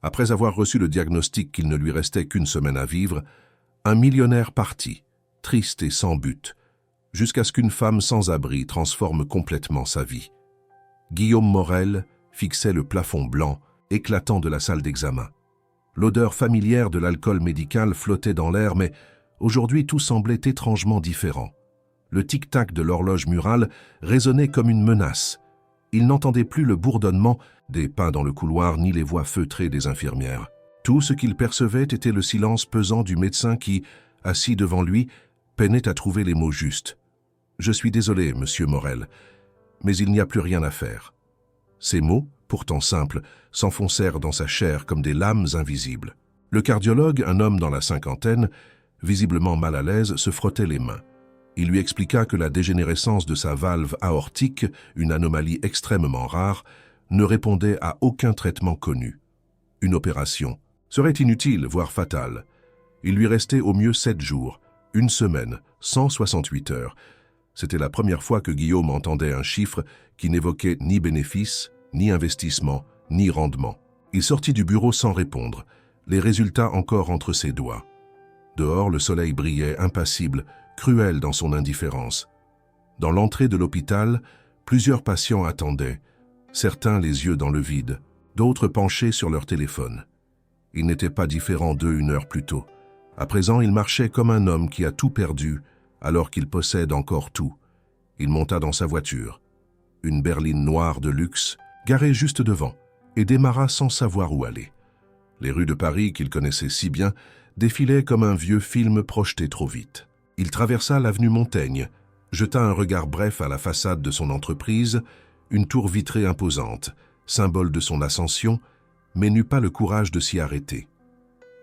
Après avoir reçu le diagnostic qu'il ne lui restait qu'une semaine à vivre, un millionnaire partit, triste et sans but, jusqu'à ce qu'une femme sans abri transforme complètement sa vie. Guillaume Morel fixait le plafond blanc, éclatant de la salle d'examen. L'odeur familière de l'alcool médical flottait dans l'air, mais aujourd'hui tout semblait étrangement différent. Le tic-tac de l'horloge murale résonnait comme une menace. Il n'entendait plus le bourdonnement des pas dans le couloir ni les voix feutrées des infirmières. Tout ce qu'il percevait était le silence pesant du médecin qui, assis devant lui, peinait à trouver les mots justes. « Je suis désolé, monsieur Morel, mais il n'y a plus rien à faire. » Ces mots, pourtant simples, s'enfoncèrent dans sa chair comme des lames invisibles. Le cardiologue, un homme dans la cinquantaine, visiblement mal à l'aise, se frottait les mains. Il lui expliqua que la dégénérescence de sa valve aortique, une anomalie extrêmement rare, ne répondait à aucun traitement connu. Une opération serait inutile, voire fatale. Il lui restait au mieux 7 jours, une semaine, 168 heures. C'était la première fois que Guillaume entendait un chiffre qui n'évoquait ni bénéfice, ni investissement, ni rendement. Il sortit du bureau sans répondre, les résultats encore entre ses doigts. Dehors, le soleil brillait, impassible, cruel dans son indifférence. Dans l'entrée de l'hôpital, plusieurs patients attendaient, certains les yeux dans le vide, d'autres penchés sur leur téléphone. Il n'était pas différent d'eux une heure plus tôt. À présent, il marchait comme un homme qui a tout perdu, alors qu'il possède encore tout. Il monta dans sa voiture, une berline noire de luxe, garée juste devant, et démarra sans savoir où aller. Les rues de Paris, qu'il connaissait si bien, défilaient comme un vieux film projeté trop vite. Il traversa l'avenue Montaigne, jeta un regard bref à la façade de son entreprise, une tour vitrée imposante, symbole de son ascension, mais n'eut pas le courage de s'y arrêter.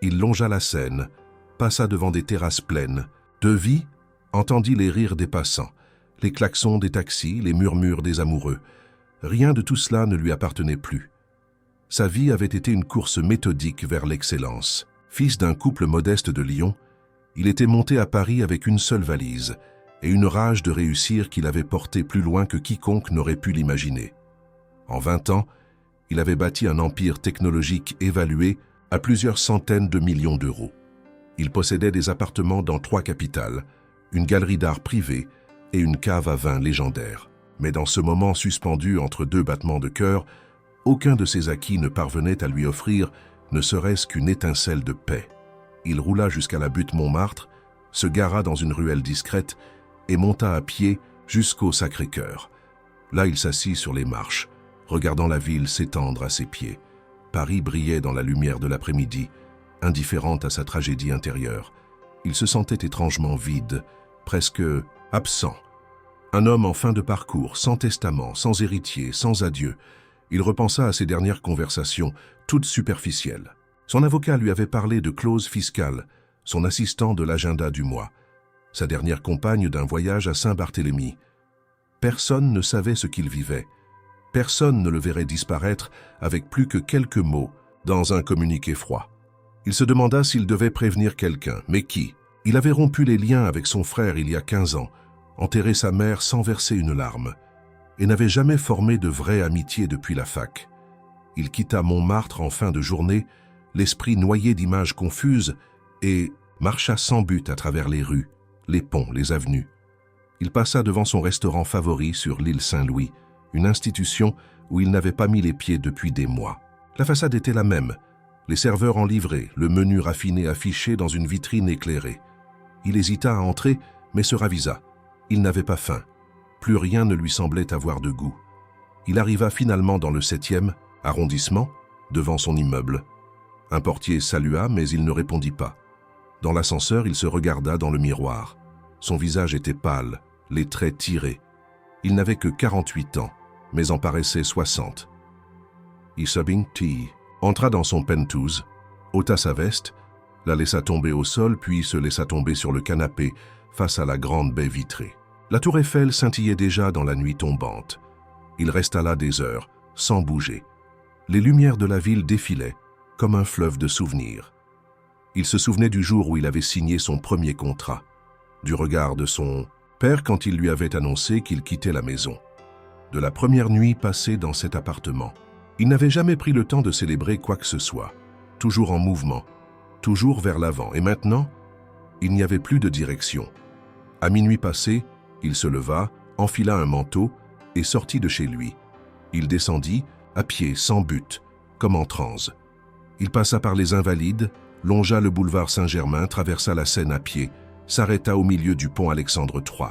Il longea la Seine, passa devant des terrasses pleines. De vie, entendit les rires des passants, les klaxons des taxis, les murmures des amoureux. Rien de tout cela ne lui appartenait plus. Sa vie avait été une course méthodique vers l'excellence. Fils d'un couple modeste de Lyon, il était monté à Paris avec une seule valise et une rage de réussir qu'il avait portée plus loin que quiconque n'aurait pu l'imaginer. En 20 ans, il avait bâti un empire technologique évalué à plusieurs centaines de millions d'euros. Il possédait des appartements dans 3 capitales, une galerie d'art privée et une cave à vin légendaire. Mais dans ce moment suspendu entre 2 battements de cœur, aucun de ses acquis ne parvenait à lui offrir ne serait-ce qu'une étincelle de paix. Il roula jusqu'à la butte Montmartre, se gara dans une ruelle discrète et monta à pied jusqu'au Sacré-Cœur. Là, il s'assit sur les marches, regardant la ville s'étendre à ses pieds. Paris brillait dans la lumière de l'après-midi, indifférente à sa tragédie intérieure. Il se sentait étrangement vide, presque absent. Un homme en fin de parcours, sans testament, sans héritier, sans adieu. Il repensa à ses dernières conversations, toutes superficielles. Son avocat lui avait parlé de clauses fiscales, son assistant de l'agenda du mois, sa dernière compagne d'un voyage à Saint-Barthélemy. Personne ne savait ce qu'il vivait. Personne ne le verrait disparaître avec plus que quelques mots dans un communiqué froid. Il se demanda s'il devait prévenir quelqu'un, mais qui? Il avait rompu les liens avec son frère il y a 15 ans, enterré sa mère sans verser une larme, et n'avait jamais formé de vraie amitié depuis la fac. Il quitta Montmartre en fin de journée, l'esprit noyé d'images confuses, et marcha sans but à travers les rues, les ponts, les avenues. Il passa devant son restaurant favori sur l'île Saint-Louis, une institution où il n'avait pas mis les pieds depuis des mois. La façade était la même, les serveurs en livrée, le menu raffiné affiché dans une vitrine éclairée. Il hésita à entrer, mais se ravisa. Il n'avait pas faim. Plus rien ne lui semblait avoir de goût. Il arriva finalement dans le 7e arrondissement, devant son immeuble. Un portier salua, mais il ne répondit pas. Dans l'ascenseur, il se regarda dans le miroir. Son visage était pâle, les traits tirés. Il n'avait que 48 ans, mais en paraissait 60. Isabing T. entra dans son penthouse, ôta sa veste, la laissa tomber au sol, puis se laissa tomber sur le canapé, face à la grande baie vitrée. La tour Eiffel scintillait déjà dans la nuit tombante. Il resta là des heures, sans bouger. Les lumières de la ville défilaient, comme un fleuve de souvenirs. Il se souvenait du jour où il avait signé son premier contrat, du regard de son père quand il lui avait annoncé qu'il quittait la maison, de la première nuit passée dans cet appartement. Il n'avait jamais pris le temps de célébrer quoi que ce soit. toujours en mouvement, toujours vers l'avant. Et maintenant, il n'y avait plus de direction. À minuit passé, il se leva, enfila un manteau et sortit de chez lui. Il descendit, à pied, sans but, comme en transe. Il passa par les Invalides, longea le boulevard Saint-Germain, traversa la Seine à pied, s'arrêta au milieu du pont Alexandre III.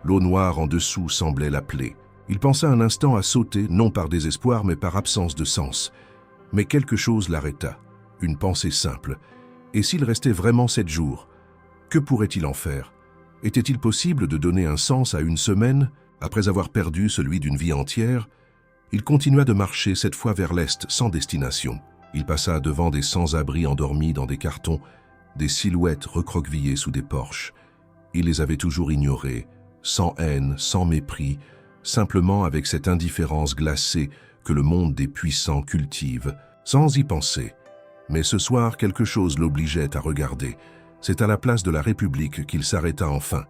L'eau noire en dessous semblait l'appeler. Il pensa un instant à sauter, non par désespoir, mais par absence de sens. Mais quelque chose l'arrêta, une pensée simple. Et s'il restait vraiment 7 jours, que pourrait-il en faire? Était-il possible de donner un sens à une semaine, après avoir perdu celui d'une vie entière? Il continua de marcher, cette fois vers l'est, sans destination. Il passa devant des sans-abri endormis dans des cartons, des silhouettes recroquevillées sous des porches. Il les avait toujours ignorés, sans haine, sans mépris, simplement avec cette indifférence glacée que le monde des puissants cultive, sans y penser. Mais ce soir, quelque chose l'obligeait à regarder. C'est à la place de la République qu'il s'arrêta enfin.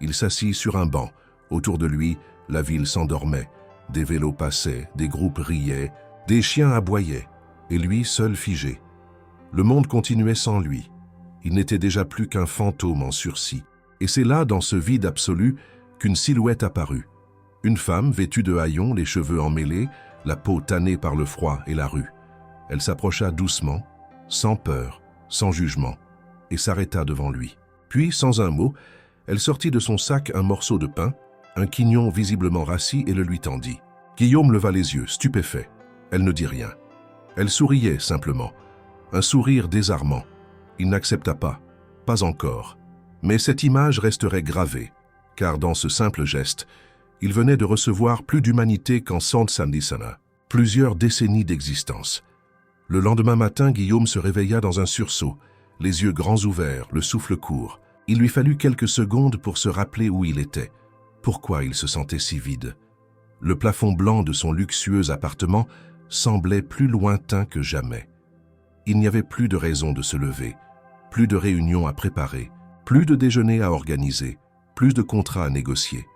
Il s'assit sur un banc. Autour de lui, la ville s'endormait. Des vélos passaient, des groupes riaient, des chiens aboyaient, et lui seul figé. Le monde continuait sans lui. Il n'était déjà plus qu'un fantôme en sursis. Et c'est là, dans ce vide absolu, qu'une silhouette apparut. Une femme vêtue de haillons, les cheveux emmêlés, la peau tannée par le froid et la rue. Elle s'approcha doucement, sans peur, sans jugement, et s'arrêta devant lui. Puis, sans un mot, elle sortit de son sac un morceau de pain, un quignon visiblement rassis, et le lui tendit. Guillaume leva les yeux, stupéfait. Elle ne dit rien. Elle souriait simplement, un sourire désarmant. Il n'accepta pas, pas encore. Mais cette image resterait gravée, car dans ce simple geste, il venait de recevoir plus d'humanité qu'en 170 ans, plusieurs décennies d'existence. Le lendemain matin, Guillaume se réveilla dans un sursaut, les yeux grands ouverts, le souffle court. Il lui fallut quelques secondes pour se rappeler où il était, pourquoi il se sentait si vide. Le plafond blanc de son luxueux appartement semblait plus lointain que jamais. Il n'y avait plus de raison de se lever, plus de réunions à préparer, plus de déjeuner à organiser, plus de contrats à négocier.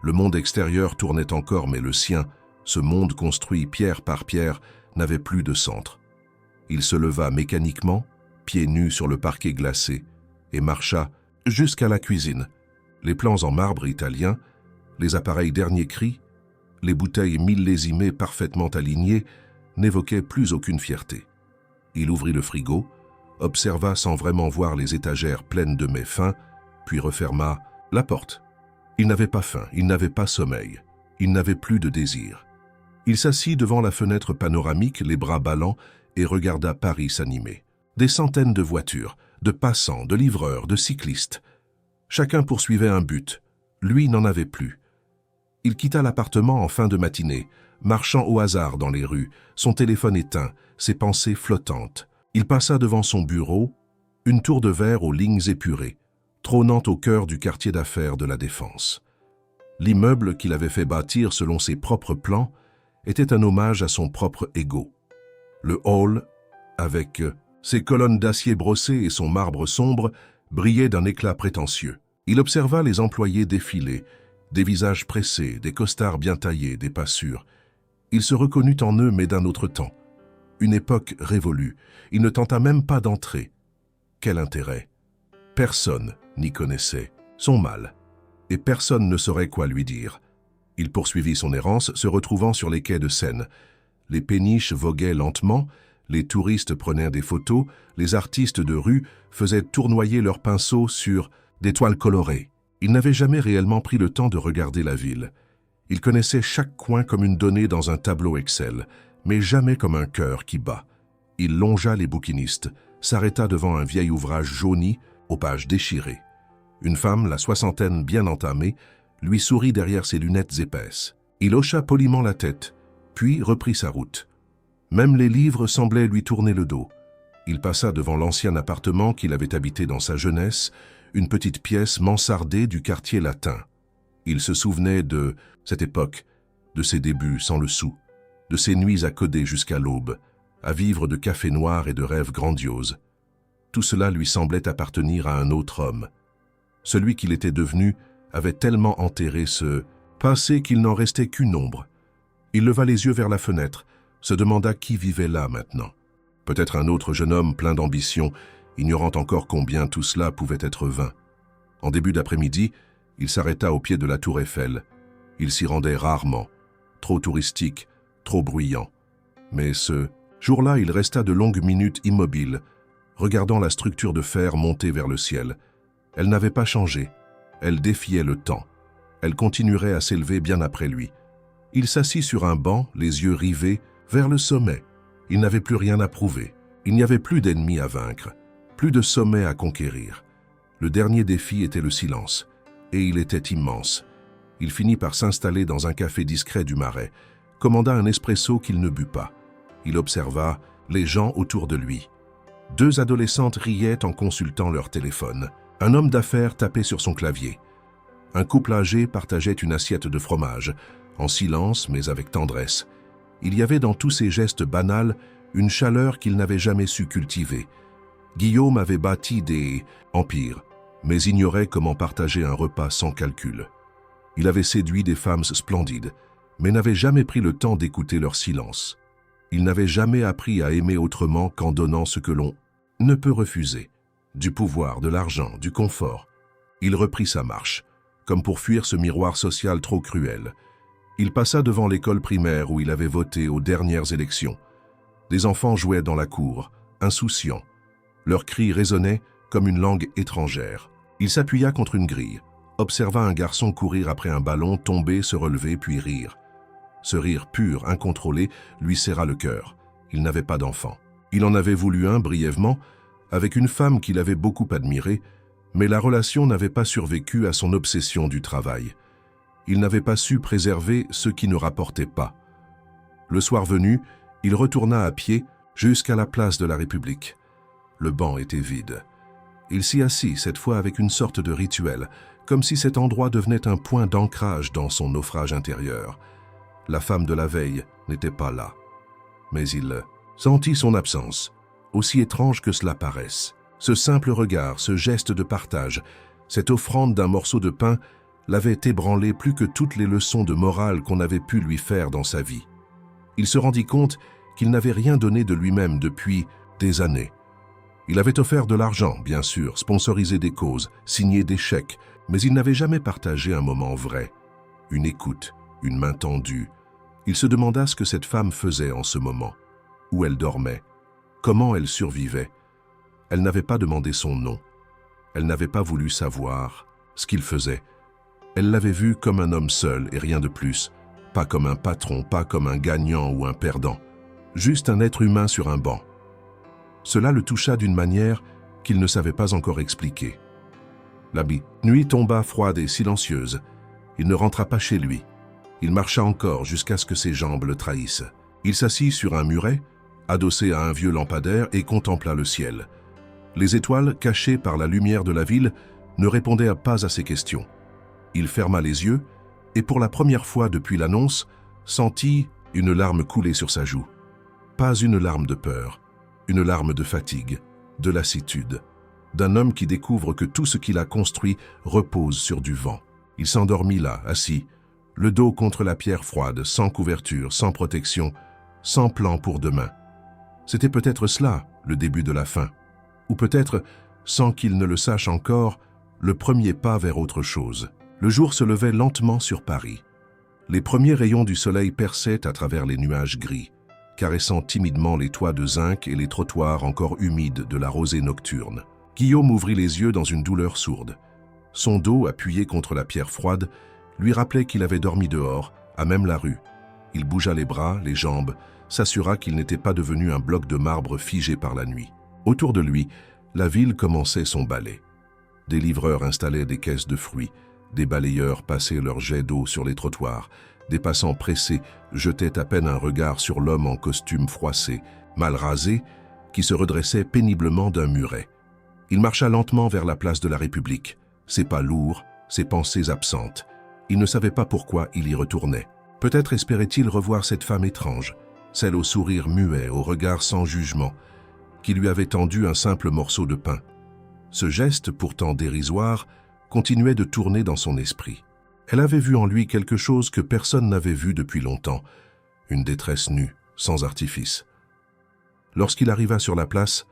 Le monde extérieur tournait encore, mais le sien, ce monde construit pierre par pierre, n'avait plus de centre. Il se leva mécaniquement, pieds nus sur le parquet glacé, et marcha jusqu'à la cuisine. Les plans en marbre italien, les appareils dernier cri, les bouteilles millésimées parfaitement alignées n'évoquaient plus aucune fierté. Il ouvrit le frigo, observa sans vraiment voir les étagères pleines de mets fins, puis referma la porte. Il n'avait pas faim, il n'avait pas sommeil, il n'avait plus de désir. Il s'assit devant la fenêtre panoramique, les bras ballants, et regarda Paris s'animer. Des centaines de voitures, de passants, de livreurs, de cyclistes. Chacun poursuivait un but. Lui n'en avait plus. Il quitta l'appartement en fin de matinée, marchant au hasard dans les rues, son téléphone éteint, ses pensées flottantes. Il passa devant son bureau, une tour de verre aux lignes épurées, trônant au cœur du quartier d'affaires de la Défense. L'immeuble qu'il avait fait bâtir selon ses propres plans était un hommage à son propre ego. Le hall, avec ses colonnes d'acier brossées et son marbre sombre, brillait d'un éclat prétentieux. Il observa les employés défiler, des visages pressés, des costards bien taillés, des pas sûrs. Il se reconnut en eux, mais d'un autre temps. Une époque révolue. Il ne tenta même pas d'entrer. Quel intérêt? Personne n'y connaissait son mal, et personne ne saurait quoi lui dire. Il poursuivit son errance, se retrouvant sur les quais de Seine. Les péniches voguaient lentement, les touristes prenaient des photos, les artistes de rue faisaient tournoyer leurs pinceaux sur des toiles colorées. Il n'avait jamais réellement pris le temps de regarder la ville. Il connaissait chaque coin comme une donnée dans un tableau Excel, mais jamais comme un cœur qui bat. Il longea les bouquinistes, s'arrêta devant un vieil ouvrage jauni, aux pages déchirées. Une femme, la soixantaine bien entamée, lui sourit derrière ses lunettes épaisses. Il hocha poliment la tête, puis reprit sa route. Même les livres semblaient lui tourner le dos. Il passa devant l'ancien appartement qu'il avait habité dans sa jeunesse, une petite pièce mansardée du quartier latin. Il se souvenait de cette époque, de ses débuts sans le sou, de ses nuits à coder jusqu'à l'aube, à vivre de café noir et de rêves grandioses. Tout cela lui semblait appartenir à un autre homme. Celui qu'il était devenu avait tellement enterré ce passé qu'il n'en restait qu'une ombre. Il leva les yeux vers la fenêtre, se demanda qui vivait là maintenant. Peut-être un autre jeune homme plein d'ambition, ignorant encore combien tout cela pouvait être vain. En début d'après-midi, il s'arrêta au pied de la tour Eiffel. Il s'y rendait rarement, trop touristique, trop bruyant. Mais ce jour-là, il resta de longues minutes immobile, regardant la structure de fer monter vers le ciel. Elle n'avait pas changé. Elle défiait le temps. Elle continuerait à s'élever bien après lui. Il s'assit sur un banc, les yeux rivés vers le sommet. Il n'avait plus rien à prouver. Il n'y avait plus d'ennemis à vaincre, plus de sommet à conquérir. Le dernier défi était le silence, et il était immense. Il finit par s'installer dans un café discret du Marais, commanda un espresso qu'il ne but pas. Il observa les gens autour de lui. 2 adolescentes riaient en consultant leur téléphone. Un homme d'affaires tapait sur son clavier. Un couple âgé partageait une assiette de fromage, en silence mais avec tendresse. Il y avait dans tous ces gestes banals une chaleur qu'il n'avait jamais su cultiver. Guillaume avait bâti des empires, mais ignorait comment partager un repas sans calcul. Il avait séduit des femmes splendides, mais n'avait jamais pris le temps d'écouter leur silence. Il n'avait jamais appris à aimer autrement qu'en donnant ce que l'on ne peut refuser. Du pouvoir, de l'argent, du confort. Il reprit sa marche, comme pour fuir ce miroir social trop cruel. Il passa devant l'école primaire où il avait voté aux dernières élections. Des enfants jouaient dans la cour, insouciants. Leurs cris résonnaient comme une langue étrangère. Il s'appuya contre une grille, observa un garçon courir après un ballon, tomber, se relever, puis rire. Ce rire pur, incontrôlé, lui serra le cœur. Il n'avait pas d'enfant. Il en avait voulu un brièvement, avec une femme qu'il avait beaucoup admirée, mais la relation n'avait pas survécu à son obsession du travail. Il n'avait pas su préserver ce qui ne rapportait pas. Le soir venu, il retourna à pied jusqu'à la place de la République. Le banc était vide. Il s'y assit, cette fois avec une sorte de rituel, comme si cet endroit devenait un point d'ancrage dans son naufrage intérieur. La femme de la veille n'était pas là. Mais il sentit son absence, aussi étrange que cela paraisse. Ce simple regard, ce geste de partage, cette offrande d'un morceau de pain l'avait ébranlé plus que toutes les leçons de morale qu'on avait pu lui faire dans sa vie. Il se rendit compte qu'il n'avait rien donné de lui-même depuis des années. Il avait offert de l'argent, bien sûr, sponsorisé des causes, signé des chèques, mais il n'avait jamais partagé un moment vrai, une écoute, une main tendue. Il se demanda ce que cette femme faisait en ce moment, où elle dormait, comment elle survivait. Elle n'avait pas demandé son nom. Elle n'avait pas voulu savoir ce qu'il faisait. Elle l'avait vu comme un homme seul et rien de plus, pas comme un patron, pas comme un gagnant ou un perdant, juste un être humain sur un banc. Cela le toucha d'une manière qu'il ne savait pas encore expliquer. La nuit tomba froide et silencieuse. Il ne rentra pas chez lui. Il marcha encore jusqu'à ce que ses jambes le trahissent. Il s'assit sur un muret, adossé à un vieux lampadaire, et contempla le ciel. Les étoiles, cachées par la lumière de la ville, ne répondaient pas à ses questions. Il ferma les yeux et, pour la première fois depuis l'annonce, sentit une larme couler sur sa joue. Pas une larme de peur, une larme de fatigue, de lassitude, d'un homme qui découvre que tout ce qu'il a construit repose sur du vent. Il s'endormit là, assis, le dos contre la pierre froide, sans couverture, sans protection, sans plan pour demain. C'était peut-être cela, le début de la fin. Ou peut-être, sans qu'il ne le sache encore, le premier pas vers autre chose. Le jour se levait lentement sur Paris. Les premiers rayons du soleil perçaient à travers les nuages gris, caressant timidement les toits de zinc et les trottoirs encore humides de la rosée nocturne. Guillaume ouvrit les yeux dans une douleur sourde. Son dos, appuyé contre la pierre froide, lui rappelait qu'il avait dormi dehors, à même la rue. Il bougea les bras, les jambes, s'assura qu'il n'était pas devenu un bloc de marbre figé par la nuit. Autour de lui, la ville commençait son balai. Des livreurs installaient des caisses de fruits, des balayeurs passaient leurs jets d'eau sur les trottoirs, des passants pressés jetaient à peine un regard sur l'homme en costume froissé, mal rasé, qui se redressait péniblement d'un muret. Il marcha lentement vers la place de la République, ses pas lourds, ses pensées absentes. Il ne savait pas pourquoi il y retournait. Peut-être espérait-il revoir cette femme étrange, celle au sourire muet, au regard sans jugement, qui lui avait tendu un simple morceau de pain. Ce geste, pourtant dérisoire, continuait de tourner dans son esprit. Elle avait vu en lui quelque chose que personne n'avait vu depuis longtemps, une détresse nue, sans artifice. Lorsqu'il arriva sur la place,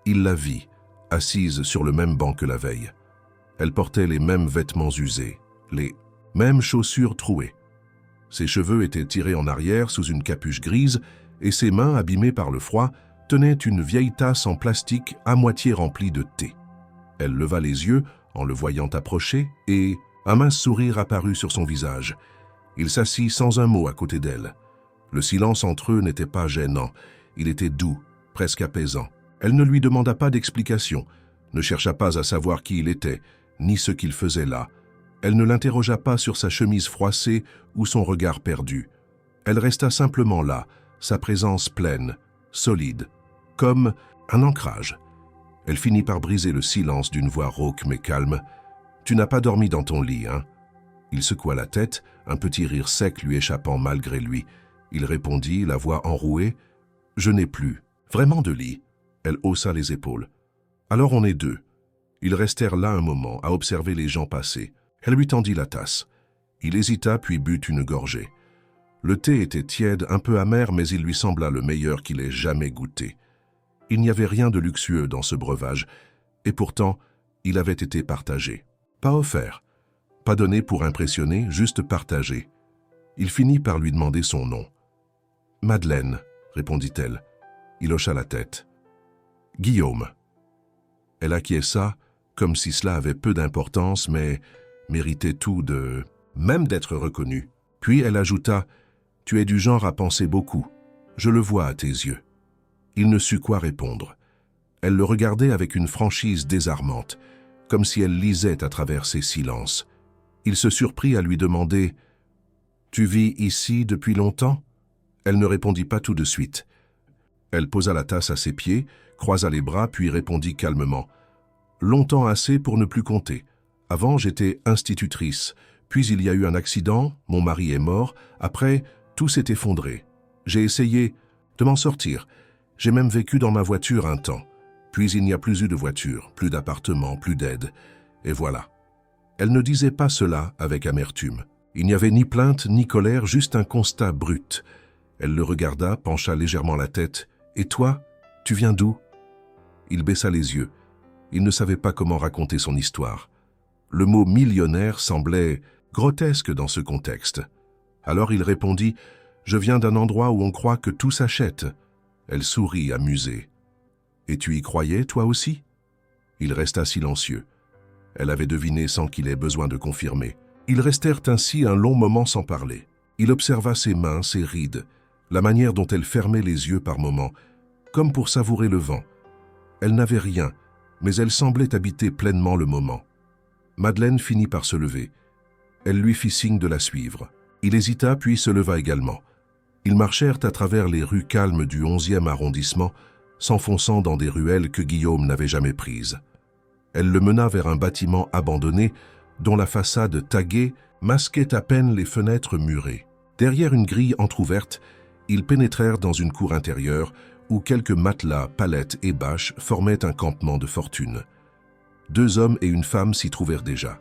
il la vit, assise sur le même banc que la veille. Elle portait les mêmes vêtements usés, les mêmes chaussures trouées. Ses cheveux étaient tirés en arrière sous une capuche grise et ses mains, abîmées par le froid, tenaient une vieille tasse en plastique à moitié remplie de thé. Elle leva les yeux en le voyant approcher et un mince sourire apparut sur son visage. Il s'assit sans un mot à côté d'elle. Le silence entre eux n'était pas gênant, il était doux, presque apaisant. Elle ne lui demanda pas d'explication, ne chercha pas à savoir qui il était, ni ce qu'il faisait là. Elle ne l'interrogea pas sur sa chemise froissée ou son regard perdu. Elle resta simplement là, sa présence pleine, solide, comme un ancrage. Elle finit par briser le silence d'une voix rauque mais calme. « Tu n'as pas dormi dans ton lit, hein ?» Il secoua la tête, un petit rire sec lui échappant malgré lui. Il répondit, la voix enrouée, « Je n'ai plus, vraiment de lit. » Elle haussa les épaules. « Alors on est deux. » Ils restèrent là un moment, à observer les gens passer. Elle lui tendit la tasse. Il hésita puis but une gorgée. Le thé était tiède, un peu amer, mais il lui sembla le meilleur qu'il ait jamais goûté. Il n'y avait rien de luxueux dans ce breuvage, et pourtant, il avait été partagé. Pas offert, pas donné pour impressionner, juste partagé. Il finit par lui demander son nom. « Madeleine », répondit-elle. Il hocha la tête. « Guillaume ». Elle acquiesça, comme si cela avait peu d'importance, mais méritait tout de... même d'être reconnue. Puis elle ajouta « Tu es du genre à penser beaucoup. Je le vois à tes yeux. » Il ne sut quoi répondre. Elle le regardait avec une franchise désarmante, comme si elle lisait à travers ses silences. Il se surprit à lui demander « Tu vis ici depuis longtemps ?» Elle ne répondit pas tout de suite. Elle posa la tasse à ses pieds, croisa les bras, puis répondit calmement « Longtemps assez pour ne plus compter. Avant, j'étais institutrice. Puis il y a eu un accident, mon mari est mort. Après, tout s'est effondré. J'ai essayé de m'en sortir. J'ai même vécu dans ma voiture un temps. Puis il n'y a plus eu de voiture, plus d'appartement, plus d'aide. Et voilà. » Elle ne disait pas cela avec amertume. Il n'y avait ni plainte ni colère, juste un constat brut. Elle le regarda, pencha légèrement la tête. « Et toi, tu viens d'où » Il baissa les yeux. Il ne savait pas comment raconter son histoire. Le mot « millionnaire » semblait grotesque dans ce contexte. Alors il répondit « Je viens d'un endroit où on croit que tout s'achète. » Elle sourit, amusée. « Et tu y croyais, toi aussi ?» Il resta silencieux. Elle avait deviné sans qu'il ait besoin de confirmer. Ils restèrent ainsi un long moment sans parler. Il observa ses mains, ses rides, la manière dont elle fermait les yeux par moments, comme pour savourer le vent. Elle n'avait rien, mais elle semblait habiter pleinement le moment. Madeleine finit par se lever. Elle lui fit signe de la suivre. Il hésita puis se leva également. Ils marchèrent à travers les rues calmes du 11e arrondissement, s'enfonçant dans des ruelles que Guillaume n'avait jamais prises. Elle le mena vers un bâtiment abandonné dont la façade taguée masquait à peine les fenêtres murées. Derrière une grille entr'ouverte, ils pénétrèrent dans une cour intérieure où quelques matelas, palettes et bâches formaient un campement de fortune. 2 hommes et une femme s'y trouvèrent déjà.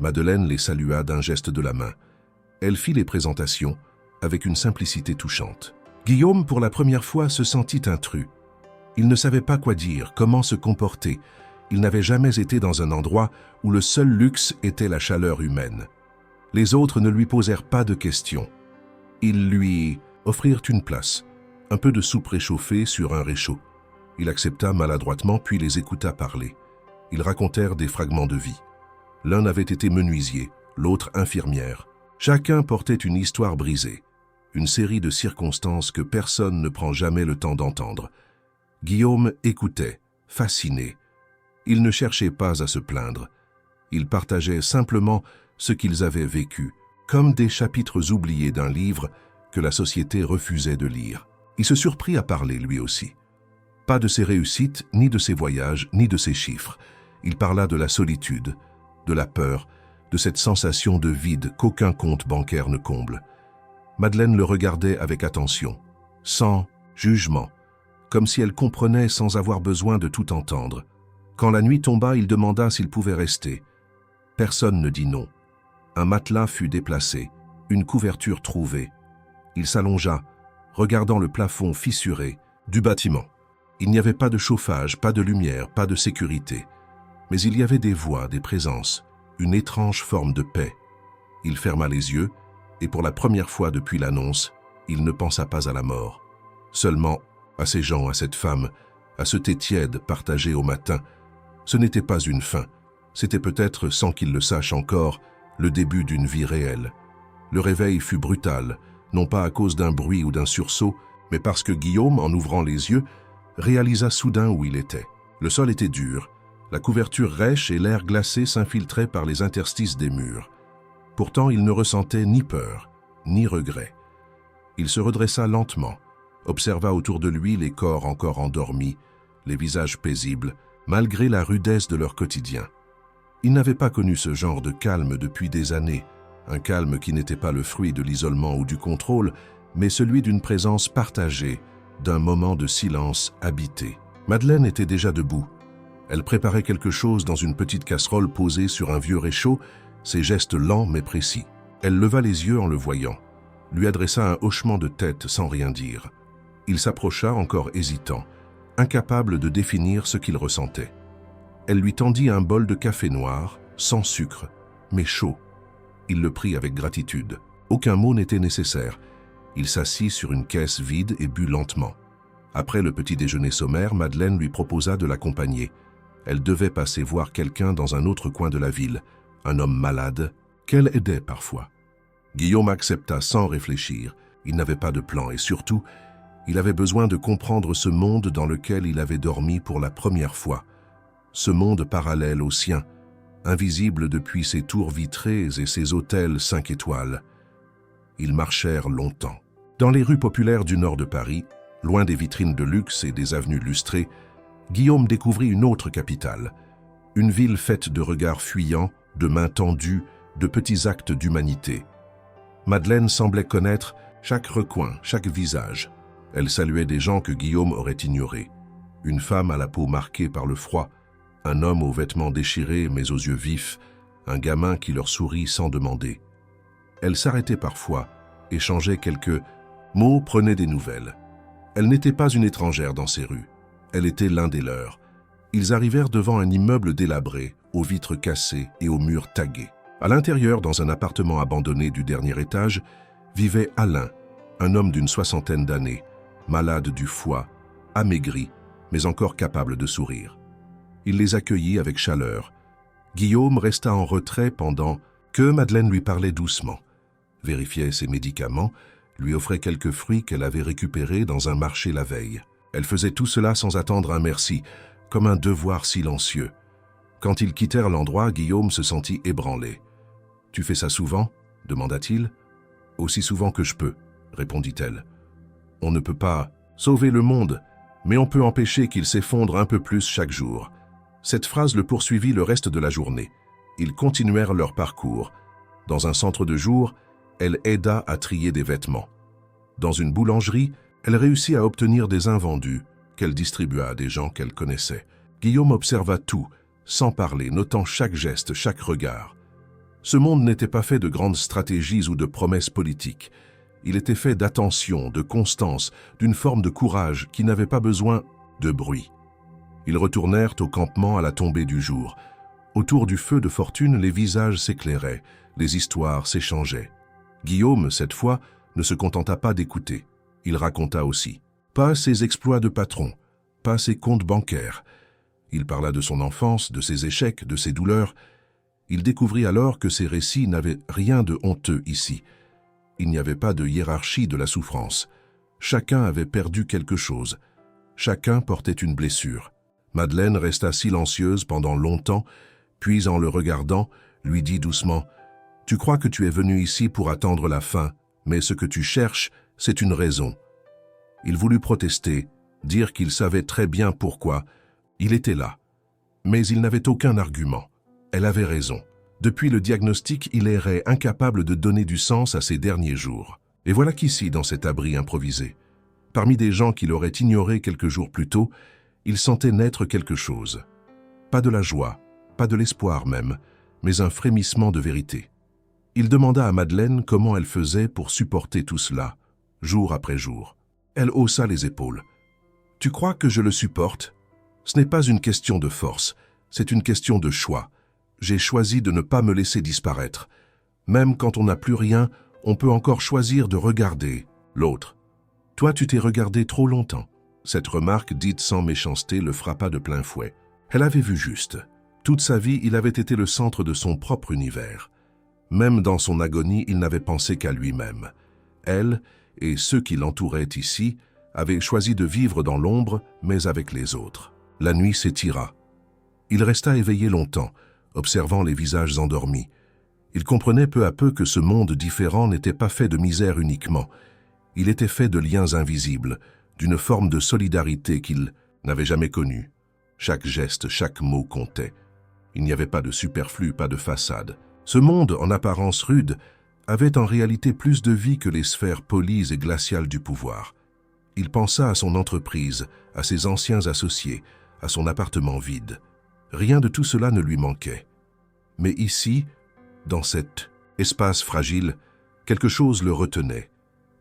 Madeleine les salua d'un geste de la main. Elle fit les présentations avec une simplicité touchante. Guillaume, pour la première fois, se sentit intrus. Il ne savait pas quoi dire, comment se comporter. Il n'avait jamais été dans un endroit où le seul luxe était la chaleur humaine. Les autres ne lui posèrent pas de questions. Ils lui offrirent une place, un peu de soupe réchauffée sur un réchaud. Il accepta maladroitement puis les écouta parler. Ils racontèrent des fragments de vie. L'un avait été menuisier, l'autre infirmière. Chacun portait une histoire brisée, une série de circonstances que personne ne prend jamais le temps d'entendre. Guillaume écoutait, fasciné. Il ne cherchait pas à se plaindre. Il partageait simplement ce qu'ils avaient vécu, comme des chapitres oubliés d'un livre que la société refusait de lire. Il se surprit à parler lui aussi. Pas de ses réussites, ni de ses voyages, ni de ses chiffres. Il parla de la solitude, de la peur, de cette sensation de vide qu'aucun compte bancaire ne comble. Madeleine le regardait avec attention, sans jugement, comme si elle comprenait sans avoir besoin de tout entendre. Quand la nuit tomba, il demanda s'il pouvait rester. Personne ne dit non. Un matelas fut déplacé, une couverture trouvée. Il s'allongea, regardant le plafond fissuré du bâtiment. Il n'y avait pas de chauffage, pas de lumière, pas de sécurité. Mais il y avait des voix, des présences, une étrange forme de paix. Il ferma les yeux, et pour la première fois depuis l'annonce, il ne pensa pas à la mort. Seulement à ces gens, à cette femme, à ce thé tiède partagé au matin. Ce n'était pas une fin, c'était peut-être, sans qu'il le sache encore, le début d'une vie réelle. Le réveil fut brutal, non pas à cause d'un bruit ou d'un sursaut, mais parce que Guillaume, en ouvrant les yeux, réalisa soudain où il était. Le sol était dur, la couverture rêche et l'air glacé s'infiltrait par les interstices des murs. Pourtant, il ne ressentait ni peur, ni regret. Il se redressa lentement, observa autour de lui les corps encore endormis, les visages paisibles, malgré la rudesse de leur quotidien. Il n'avait pas connu ce genre de calme depuis des années, un calme qui n'était pas le fruit de l'isolement ou du contrôle, mais celui d'une présence partagée, d'un moment de silence habité. Madeleine était déjà debout. Elle préparait quelque chose dans une petite casserole posée sur un vieux réchaud, ses gestes lents mais précis. Elle leva les yeux en le voyant, lui adressa un hochement de tête sans rien dire. Il s'approcha encore hésitant, incapable de définir ce qu'il ressentait. Elle lui tendit un bol de café noir, sans sucre, mais chaud. Il le prit avec gratitude. Aucun mot n'était nécessaire. Il s'assit sur une caisse vide et but lentement. Après le petit déjeuner sommaire, Madeleine lui proposa de l'accompagner. Elle devait passer voir quelqu'un dans un autre coin de la ville, un homme malade, qu'elle aidait parfois. Guillaume accepta sans réfléchir. Il n'avait pas de plan et surtout, il avait besoin de comprendre ce monde dans lequel il avait dormi pour la première fois. Ce monde parallèle au sien, invisible depuis ses tours vitrées et ses hôtels 5 étoiles. Ils marchèrent longtemps. Dans les rues populaires du nord de Paris, loin des vitrines de luxe et des avenues lustrées, Guillaume découvrit une autre capitale, une ville faite de regards fuyants, de mains tendues, de petits actes d'humanité. Madeleine semblait connaître chaque recoin, chaque visage. Elle saluait des gens que Guillaume aurait ignorés. Une femme à la peau marquée par le froid, un homme aux vêtements déchirés mais aux yeux vifs, un gamin qui leur sourit sans demander. Elle s'arrêtait parfois, échangeait quelques mots, prenait des nouvelles. Elle n'était pas une étrangère dans ces rues. Elle était l'un des leurs. Ils arrivèrent devant un immeuble délabré, aux vitres cassées et aux murs tagués. À l'intérieur, dans un appartement abandonné du dernier étage, vivait Alain, un homme d'une 60aine d'années, malade du foie, amaigri, mais encore capable de sourire. Il les accueillit avec chaleur. Guillaume resta en retrait pendant que Madeleine lui parlait doucement, vérifiait ses médicaments, lui offrait quelques fruits qu'elle avait récupérés dans un marché la veille. Elle faisait tout cela sans attendre un merci, comme un devoir silencieux. Quand ils quittèrent l'endroit, Guillaume se sentit ébranlé. « Tu fais ça souvent ?» demanda-t-il. « Aussi souvent que je peux », répondit-elle. « On ne peut pas sauver le monde, mais on peut empêcher qu'il s'effondre un peu plus chaque jour. » Cette phrase le poursuivit le reste de la journée. Ils continuèrent leur parcours. Dans un centre de jour, elle aida à trier des vêtements. Dans une boulangerie, elle réussit à obtenir des invendus qu'elle distribua à des gens qu'elle connaissait. Guillaume observa tout, sans parler, notant chaque geste, chaque regard. Ce monde n'était pas fait de grandes stratégies ou de promesses politiques. Il était fait d'attention, de constance, d'une forme de courage qui n'avait pas besoin de bruit. Ils retournèrent au campement à la tombée du jour. Autour du feu de fortune, les visages s'éclairaient, les histoires s'échangeaient. Guillaume, cette fois, ne se contenta pas d'écouter. Il raconta aussi. Pas ses exploits de patron, pas ses comptes bancaires. Il parla de son enfance, de ses échecs, de ses douleurs. Il découvrit alors que ces récits n'avaient rien de honteux ici. Il n'y avait pas de hiérarchie de la souffrance. Chacun avait perdu quelque chose. Chacun portait une blessure. Madeleine resta silencieuse pendant longtemps, puis en le regardant, lui dit doucement « Tu crois que tu es venu ici pour attendre la fin, mais ce que tu cherches, c'est une raison. » Il voulut protester, dire qu'il savait très bien pourquoi. Il était là. Mais il n'avait aucun argument. Elle avait raison. Depuis le diagnostic, il errait incapable de donner du sens à ses derniers jours. Et voilà qu'ici, dans cet abri improvisé, parmi des gens qu'il aurait ignorés quelques jours plus tôt, il sentait naître quelque chose. Pas de la joie, pas de l'espoir même, mais un frémissement de vérité. Il demanda à Madeleine comment elle faisait pour supporter tout cela, jour après jour. Elle haussa les épaules. Tu crois que je le supporte? Ce n'est pas une question de force, c'est une question de choix. J'ai choisi de ne pas me laisser disparaître. Même quand on n'a plus rien, on peut encore choisir de regarder l'autre. Toi, tu t'es regardé trop longtemps. Cette remarque, dite sans méchanceté, le frappa de plein fouet. Elle avait vu juste. Toute sa vie, il avait été le centre de son propre univers. Même dans son agonie, il n'avait pensé qu'à lui-même. Elle, et ceux qui l'entouraient ici, avaient choisi de vivre dans l'ombre, mais avec les autres. La nuit s'étira. Il resta éveillé longtemps, observant les visages endormis. Il comprenait peu à peu que ce monde différent n'était pas fait de misère uniquement. Il était fait de liens invisibles, d'une forme de solidarité qu'il n'avait jamais connue. Chaque geste, chaque mot comptait. Il n'y avait pas de superflu, pas de façade. Ce monde, en apparence rude, avait en réalité plus de vie que les sphères polies et glaciales du pouvoir. Il pensa à son entreprise, à ses anciens associés, à son appartement vide. Rien de tout cela ne lui manquait. Mais ici, dans cet espace fragile, quelque chose le retenait.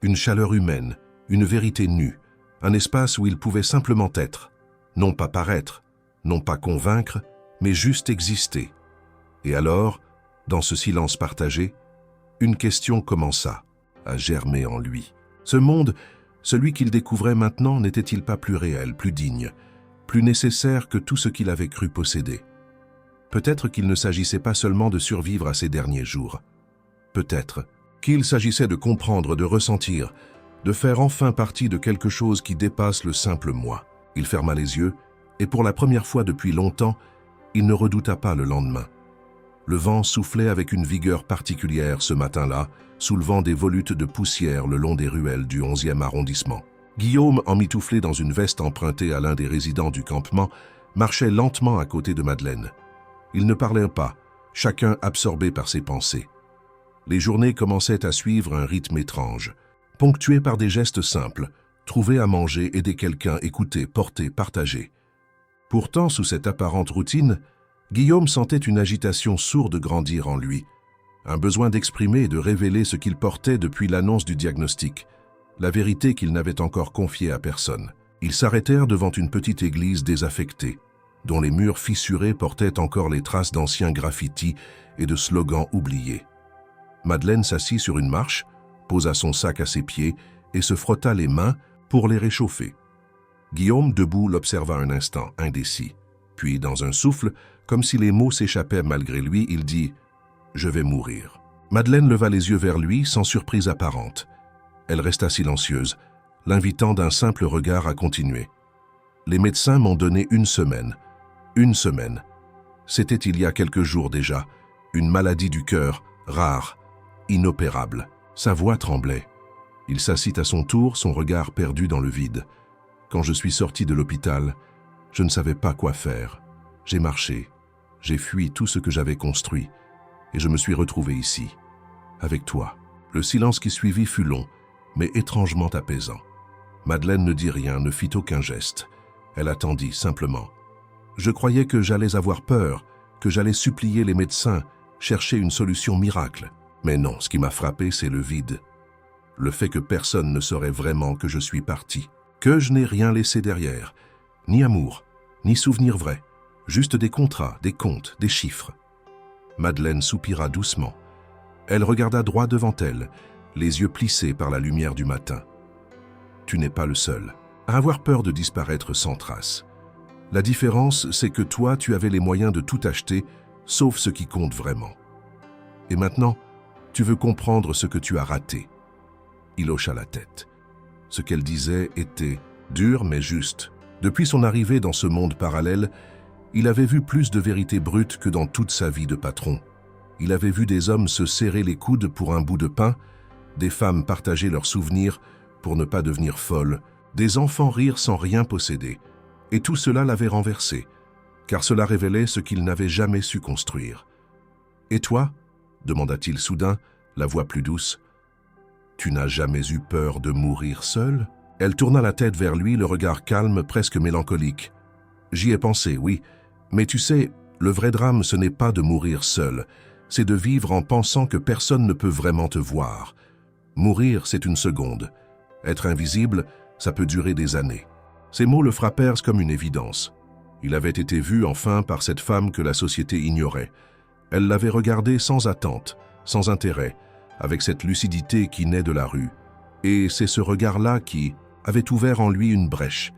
Une chaleur humaine, une vérité nue, un espace où il pouvait simplement être, non pas paraître, non pas convaincre, mais juste exister. Et alors, dans ce silence partagé, une question commença à germer en lui. Ce monde, celui qu'il découvrait maintenant, n'était-il pas plus réel, plus digne, plus nécessaire que tout ce qu'il avait cru posséder? Peut-être qu'il ne s'agissait pas seulement de survivre à ces derniers jours. Peut-être qu'il s'agissait de comprendre, de ressentir, de faire enfin partie de quelque chose qui dépasse le simple moi. Il ferma les yeux, et pour la première fois depuis longtemps, il ne redouta pas le lendemain. Le vent soufflait avec une vigueur particulière ce matin-là, soulevant des volutes de poussière le long des ruelles du 11e arrondissement. Guillaume, emmitouflé dans une veste empruntée à l'un des résidents du campement, marchait lentement à côté de Madeleine. Ils ne parlaient pas, chacun absorbé par ses pensées. Les journées commençaient à suivre un rythme étrange, ponctué par des gestes simples, trouver à manger, aider quelqu'un, écouter, porter, partager. Pourtant, sous cette apparente routine, Guillaume sentait une agitation sourde grandir en lui, un besoin d'exprimer et de révéler ce qu'il portait depuis l'annonce du diagnostic, la vérité qu'il n'avait encore confiée à personne. Ils s'arrêtèrent devant une petite église désaffectée, dont les murs fissurés portaient encore les traces d'anciens graffitis et de slogans oubliés. Madeleine s'assit sur une marche, posa son sac à ses pieds et se frotta les mains pour les réchauffer. Guillaume, debout, l'observa un instant, indécis. Puis, dans un souffle, comme si les mots s'échappaient malgré lui, il dit « Je vais mourir ». Madeleine leva les yeux vers lui sans surprise apparente. Elle resta silencieuse, l'invitant d'un simple regard à continuer. « Les médecins m'ont donné une semaine. Une semaine. C'était il y a quelques jours déjà, une maladie du cœur, rare, inopérable. » Sa voix tremblait. Il s'assit à son tour, son regard perdu dans le vide. « Quand je suis sorti de l'hôpital, je ne savais pas quoi faire. J'ai marché, j'ai fui tout ce que j'avais construit, et je me suis retrouvé ici, avec toi. » Le silence qui suivit fut long, mais étrangement apaisant. Madeleine ne dit rien, ne fit aucun geste. Elle attendit simplement. « Je croyais que j'allais avoir peur, que j'allais supplier les médecins, chercher une solution miracle. Mais non, ce qui m'a frappé, c'est le vide. Le fait que personne ne saurait vraiment que je suis parti, que je n'ai rien laissé derrière, ni amour, ni souvenir vrai, juste des contrats, des comptes, des chiffres. » Madeleine soupira doucement. Elle regarda droit devant elle, les yeux plissés par la lumière du matin. « Tu n'es pas le seul à avoir peur de disparaître sans trace. La différence, c'est que toi, tu avais les moyens de tout acheter, sauf ce qui compte vraiment. Et maintenant, tu veux comprendre ce que tu as raté. » Il hocha la tête. Ce qu'elle disait était dur mais juste. Depuis son arrivée dans ce monde parallèle, il avait vu plus de vérité brute que dans toute sa vie de patron. Il avait vu des hommes se serrer les coudes pour un bout de pain, des femmes partager leurs souvenirs pour ne pas devenir folles, des enfants rire sans rien posséder. Et tout cela l'avait renversé, car cela révélait ce qu'il n'avait jamais su construire. « Et toi ?» demanda-t-il soudain, la voix plus douce. « Tu n'as jamais eu peur de mourir seule ?» Elle tourna la tête vers lui, le regard calme, presque mélancolique. « J'y ai pensé, oui, mais tu sais, le vrai drame, ce n'est pas de mourir seul, c'est de vivre en pensant que personne ne peut vraiment te voir. Mourir, c'est une seconde. Être invisible, ça peut durer des années. Ces mots le frappèrent comme une évidence. Il avait été vu enfin par cette femme que la société ignorait. Elle l'avait regardé sans attente, sans intérêt, avec cette lucidité qui naît de la rue. Et c'est ce regard-là qui avait ouvert en lui une brèche.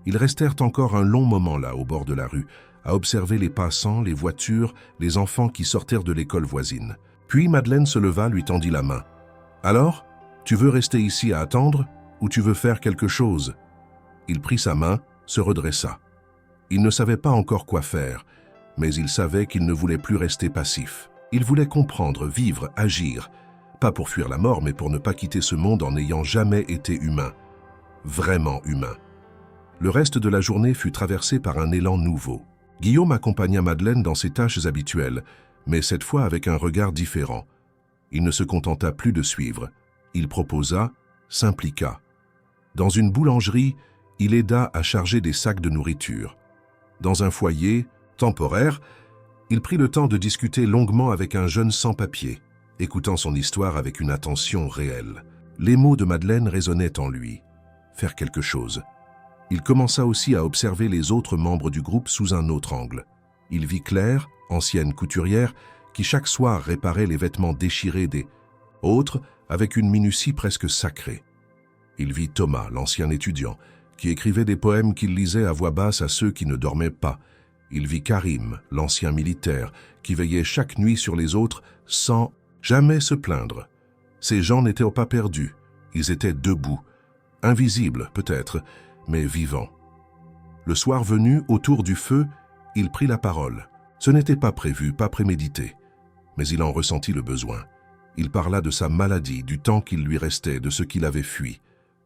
Ils restèrent encore un long moment là, au bord de la rue, à observer les passants, les voitures, les enfants qui sortirent de l'école voisine. Puis Madeleine se leva, lui tendit la main. « Alors, tu veux rester ici à attendre ou tu veux faire quelque chose ?» Il prit sa main, se redressa. Il ne savait pas encore quoi faire, mais il savait qu'il ne voulait plus rester passif. Il voulait comprendre, vivre, agir, pas pour fuir la mort, mais pour ne pas quitter ce monde en n'ayant jamais été humain, vraiment humain. Le reste de la journée fut traversé par un élan nouveau. Guillaume accompagna Madeleine dans ses tâches habituelles, mais cette fois avec un regard différent. Il ne se contenta plus de suivre. Il proposa, s'impliqua. Dans une boulangerie, il aida à charger des sacs de nourriture. Dans un foyer, temporaire, il prit le temps de discuter longuement avec un jeune sans-papier, écoutant son histoire avec une attention réelle. Les mots de Madeleine résonnaient en lui. Faire quelque chose. Il commença aussi à observer les autres membres du groupe sous un autre angle. Il vit Claire, ancienne couturière, qui chaque soir réparait les vêtements déchirés des autres avec une minutie presque sacrée. Il vit Thomas, l'ancien étudiant, qui écrivait des poèmes qu'il lisait à voix basse à ceux qui ne dormaient pas. Il vit Karim, l'ancien militaire, qui veillait chaque nuit sur les autres sans jamais se plaindre. Ces gens n'étaient pas perdus, ils étaient debout, invisibles peut-être, mais vivants. Le soir venu, autour du feu, il prit la parole. Ce n'était pas prévu, pas prémédité, mais il en ressentit le besoin. Il parla de sa maladie, du temps qu'il lui restait, de ce qu'il avait fui.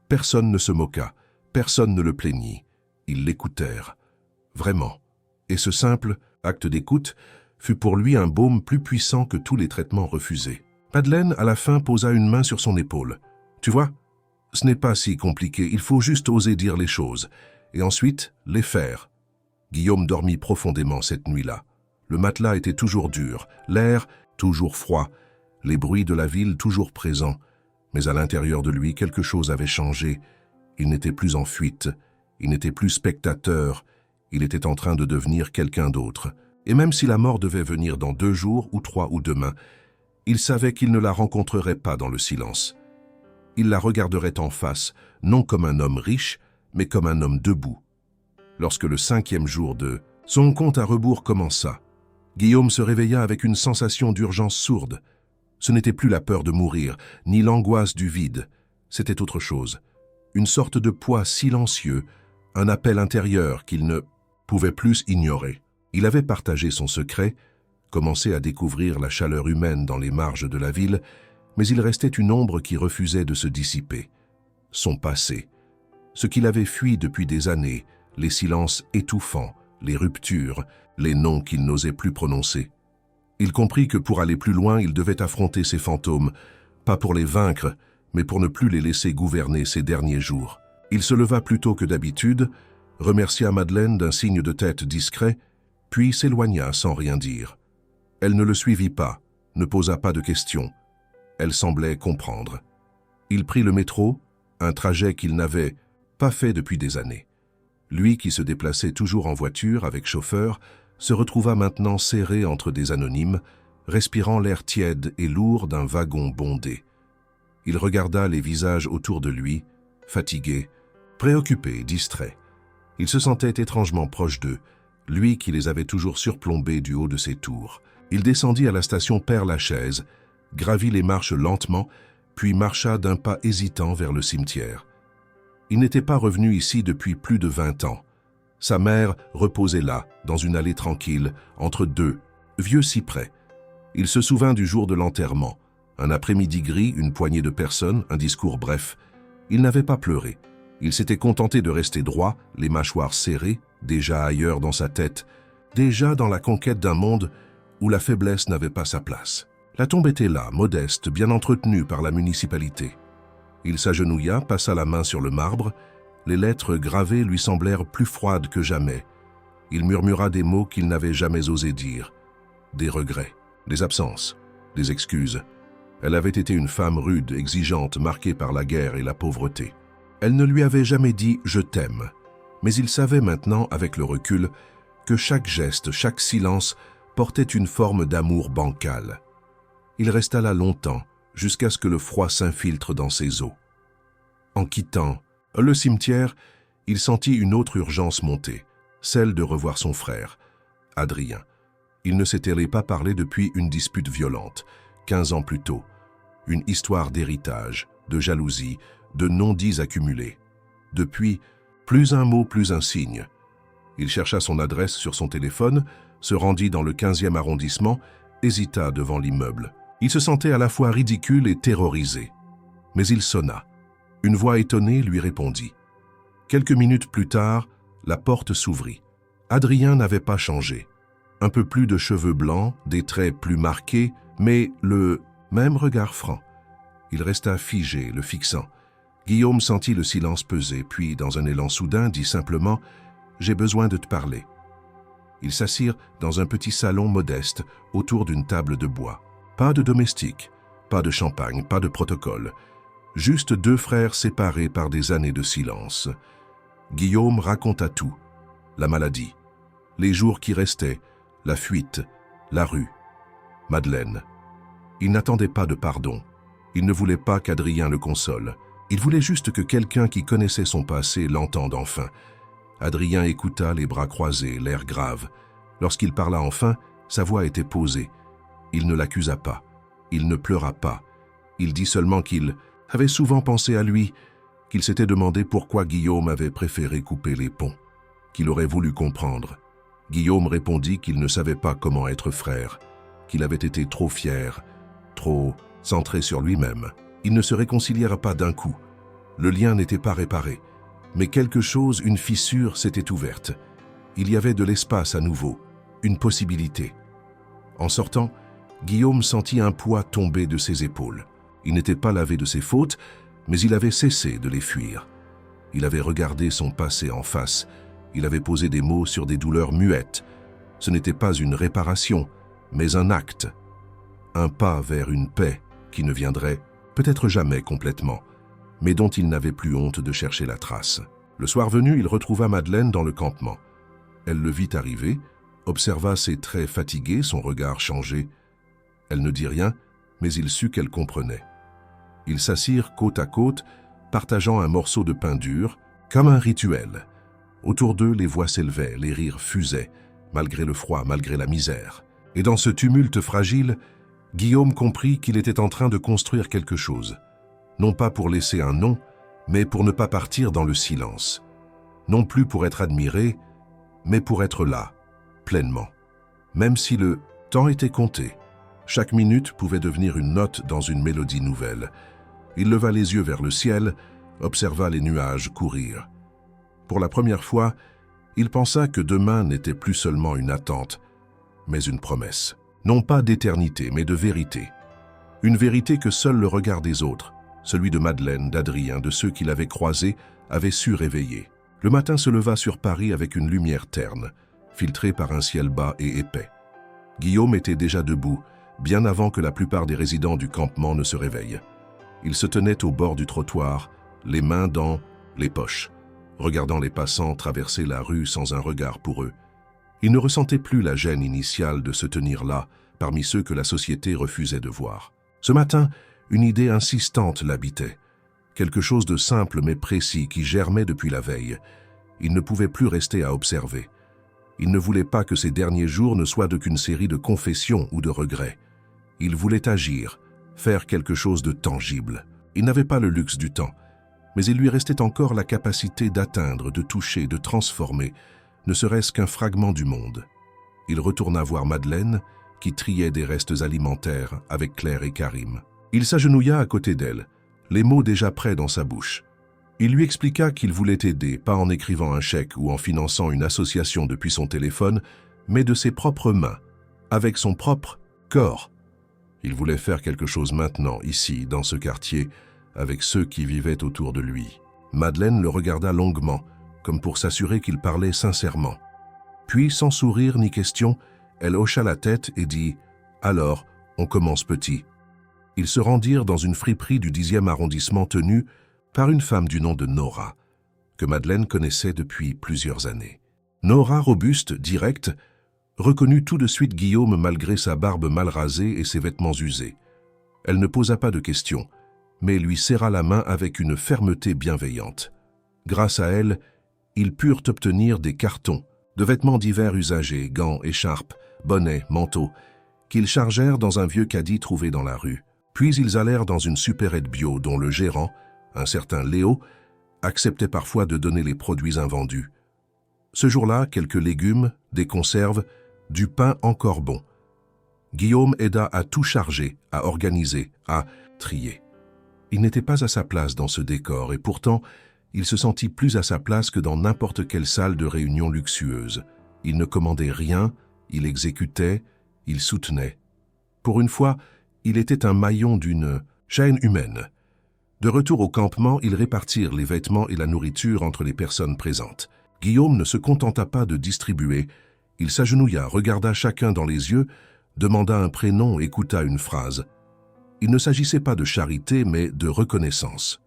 Personne ne se moqua, personne ne le plaignit. Ils l'écoutèrent, vraiment. Et ce simple acte d'écoute fut pour lui un baume plus puissant que tous les traitements refusés. Madeleine, à la fin, posa une main sur son épaule. « Tu vois, ce n'est pas si compliqué, il faut juste oser dire les choses, et ensuite les faire. » Guillaume dormit profondément cette nuit-là. Le matelas était toujours dur, l'air toujours froid, les bruits de la ville toujours présents. Mais à l'intérieur de lui, quelque chose avait changé. Il n'était plus en fuite, il n'était plus spectateur, il était en train de devenir quelqu'un d'autre. Et même si la mort devait venir dans 2 jours ou 3 ou demain, il savait qu'il ne la rencontrerait pas dans le silence. Il la regarderait en face, non comme un homme riche, mais comme un homme debout. Lorsque le 5e jour de son compte à rebours commença, Guillaume se réveilla avec une sensation d'urgence sourde. Ce n'était plus la peur de mourir, ni l'angoisse du vide, c'était autre chose. Une sorte de poids silencieux, un appel intérieur qu'il ne pouvait plus ignorer. Il avait partagé son secret, commencé à découvrir la chaleur humaine dans les marges de la ville, mais il restait une ombre qui refusait de se dissiper. Son passé, ce qu'il avait fui depuis des années, les silences étouffants, les ruptures, les noms qu'il n'osait plus prononcer. Il comprit que pour aller plus loin, il devait affronter ces fantômes, pas pour les vaincre, mais pour ne plus les laisser gouverner ces derniers jours. Il se leva plus tôt que d'habitude, remercia Madeleine d'un signe de tête discret, puis s'éloigna sans rien dire. Elle ne le suivit pas, ne posa pas de questions. Elle semblait comprendre. Il prit le métro, un trajet qu'il n'avait pas fait depuis des années. Lui qui se déplaçait toujours en voiture avec chauffeur, se retrouva maintenant serré entre des anonymes, respirant l'air tiède et lourd d'un wagon bondé. Il regarda les visages autour de lui, fatigués, préoccupés, distraits. Il se sentait étrangement proche d'eux, lui qui les avait toujours surplombés du haut de ses tours. Il descendit à la station Père-Lachaise, gravit les marches lentement, puis marcha d'un pas hésitant vers le cimetière. Il n'était pas revenu ici depuis plus de 20 ans. Sa mère reposait là, dans une allée tranquille, entre 2 vieux cyprès. Il se souvint du jour de l'enterrement. Un après-midi gris, une poignée de personnes, un discours bref. Il n'avait pas pleuré. Il s'était contenté de rester droit, les mâchoires serrées, déjà ailleurs dans sa tête, déjà dans la conquête d'un monde où la faiblesse n'avait pas sa place. La tombe était là, modeste, bien entretenue par la municipalité. Il s'agenouilla, passa la main sur le marbre. Les lettres gravées lui semblèrent plus froides que jamais. Il murmura des mots qu'il n'avait jamais osé dire. Des regrets, des absences, des excuses. Elle avait été une femme rude, exigeante, marquée par la guerre et la pauvreté. Elle ne lui avait jamais dit « je t'aime ». Mais il savait maintenant, avec le recul, que chaque geste, chaque silence portait une forme d'amour bancal. Il resta là longtemps, jusqu'à ce que le froid s'infiltre dans ses os. En quittant le cimetière, il sentit une autre urgence monter, celle de revoir son frère, Adrien. Il ne s'était pas parlé depuis une dispute violente, 15 ans plus tôt. Une histoire d'héritage, de jalousie, de non-dits accumulés. Depuis, plus un mot, plus un signe. Il chercha son adresse sur son téléphone, se rendit dans le 15e arrondissement, hésita devant l'immeuble. Il se sentait à la fois ridicule et terrorisé. Mais il sonna. Une voix étonnée lui répondit. Quelques minutes plus tard, la porte s'ouvrit. Adrien n'avait pas changé. Un peu plus de cheveux blancs, des traits plus marqués, mais le même regard franc. Il resta figé, le fixant. Guillaume sentit le silence peser, puis, dans un élan soudain, dit simplement « J'ai besoin de te parler ». Ils s'assirent dans un petit salon modeste, autour d'une table de bois. Pas de domestique, pas de champagne, pas de protocole. Juste deux frères séparés par des années de silence. Guillaume raconta tout. La maladie, les jours qui restaient, la fuite, la rue. Madeleine. Il n'attendait pas de pardon. Il ne voulait pas qu'Adrien le console. Il voulait juste que quelqu'un qui connaissait son passé l'entende enfin. Adrien écouta, les bras croisés, l'air grave. Lorsqu'il parla enfin, sa voix était posée. Il ne l'accusa pas. Il ne pleura pas. Il dit seulement qu'il avait souvent pensé à lui, qu'il s'était demandé pourquoi Guillaume avait préféré couper les ponts, qu'il aurait voulu comprendre. Guillaume répondit qu'il ne savait pas comment être frère, qu'il avait été trop fier, trop centré sur lui-même. Ils ne se réconcilièrent pas d'un coup. Le lien n'était pas réparé, mais quelque chose, une fissure, s'était ouverte. Il y avait de l'espace à nouveau, une possibilité. En sortant, Guillaume sentit un poids tomber de ses épaules. Il n'était pas lavé de ses fautes, mais il avait cessé de les fuir. Il avait regardé son passé en face. Il avait posé des mots sur des douleurs muettes. Ce n'était pas une réparation, mais un acte. Un pas vers une paix qui ne viendrait peut-être jamais complètement, mais dont il n'avait plus honte de chercher la trace. Le soir venu, il retrouva Madeleine dans le campement. Elle le vit arriver, observa ses traits fatigués, son regard changé. Elle ne dit rien, mais il sut qu'elle comprenait. Ils s'assirent côte à côte, partageant un morceau de pain dur, comme un rituel. Autour d'eux, les voix s'élevaient, les rires fusaient, malgré le froid, malgré la misère. Et dans ce tumulte fragile, Guillaume comprit qu'il était en train de construire quelque chose. Non pas pour laisser un nom, mais pour ne pas partir dans le silence. Non plus pour être admiré, mais pour être là, pleinement. Même si le temps était compté, chaque minute pouvait devenir une note dans une mélodie nouvelle. Il leva les yeux vers le ciel, observa les nuages courir. Pour la première fois, il pensa que demain n'était plus seulement une attente, mais une promesse. Non pas d'éternité, mais de vérité. Une vérité que seul le regard des autres, celui de Madeleine, d'Adrien, de ceux qu'il avait croisés, avait su réveiller. Le matin se leva sur Paris avec une lumière terne, filtrée par un ciel bas et épais. Guillaume était déjà debout, bien avant que la plupart des résidents du campement ne se réveillent. Il se tenait au bord du trottoir, les mains dans les poches, regardant les passants traverser la rue sans un regard pour eux. Il ne ressentait plus la gêne initiale de se tenir là, parmi ceux que la société refusait de voir. Ce matin, une idée insistante l'habitait. Quelque chose de simple mais précis qui germait depuis la veille. Il ne pouvait plus rester à observer. Il ne voulait pas que ces derniers jours ne soient qu'une série de confessions ou de regrets. Il voulait agir, faire quelque chose de tangible. Il n'avait pas le luxe du temps, mais il lui restait encore la capacité d'atteindre, de toucher, de transformer, ne serait-ce qu'un fragment du monde. Il retourna voir Madeleine, qui triait des restes alimentaires avec Claire et Karim. Il s'agenouilla à côté d'elle, les mots déjà prêts dans sa bouche. Il lui expliqua qu'il voulait aider, pas en écrivant un chèque ou en finançant une association depuis son téléphone, mais de ses propres mains, avec son propre corps. Il voulait faire quelque chose maintenant, ici, dans ce quartier, avec ceux qui vivaient autour de lui. Madeleine le regarda longuement, comme pour s'assurer qu'il parlait sincèrement. Puis, sans sourire ni question, elle hocha la tête et dit « Alors, on commence petit ». Ils se rendirent dans une friperie du 10e arrondissement tenue par une femme du nom de Nora, que Madeleine connaissait depuis plusieurs années. Nora, robuste, directe, reconnut tout de suite Guillaume malgré sa barbe mal rasée et ses vêtements usés. Elle ne posa pas de questions, mais lui serra la main avec une fermeté bienveillante. Grâce à elle, ils purent obtenir des cartons, de vêtements d'hiver usagés, gants, écharpes, bonnets, manteaux, qu'ils chargèrent dans un vieux caddie trouvé dans la rue. Puis ils allèrent dans une supérette bio dont le gérant, un certain Léo, acceptait parfois de donner les produits invendus. Ce jour-là, quelques légumes, des conserves, du pain encore bon. Guillaume aida à tout charger, à organiser, à trier. Il n'était pas à sa place dans ce décor et pourtant, il se sentit plus à sa place que dans n'importe quelle salle de réunion luxueuse. Il ne commandait rien, il exécutait, il soutenait. Pour une fois, il était un maillon d'une chaîne humaine. De retour au campement, ils répartirent les vêtements et la nourriture entre les personnes présentes. Guillaume ne se contenta pas de distribuer. Il s'agenouilla, regarda chacun dans les yeux, demanda un prénom, écouta une phrase. Il ne s'agissait pas de charité, mais de reconnaissance.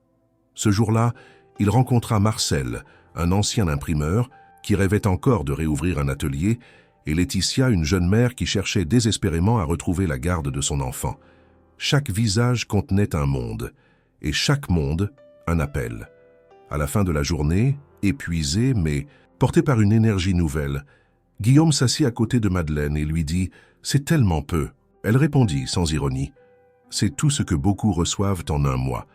Ce jour-là, il rencontra Marcel, un ancien imprimeur, qui rêvait encore de réouvrir un atelier, et Laetitia, une jeune mère qui cherchait désespérément à retrouver la garde de son enfant. Chaque visage contenait un monde, et chaque monde, un appel. À la fin de la journée, épuisé, mais porté par une énergie nouvelle, Guillaume s'assit à côté de Madeleine et lui dit « C'est tellement peu ». Elle répondit sans ironie « C'est tout ce que beaucoup reçoivent en un mois ».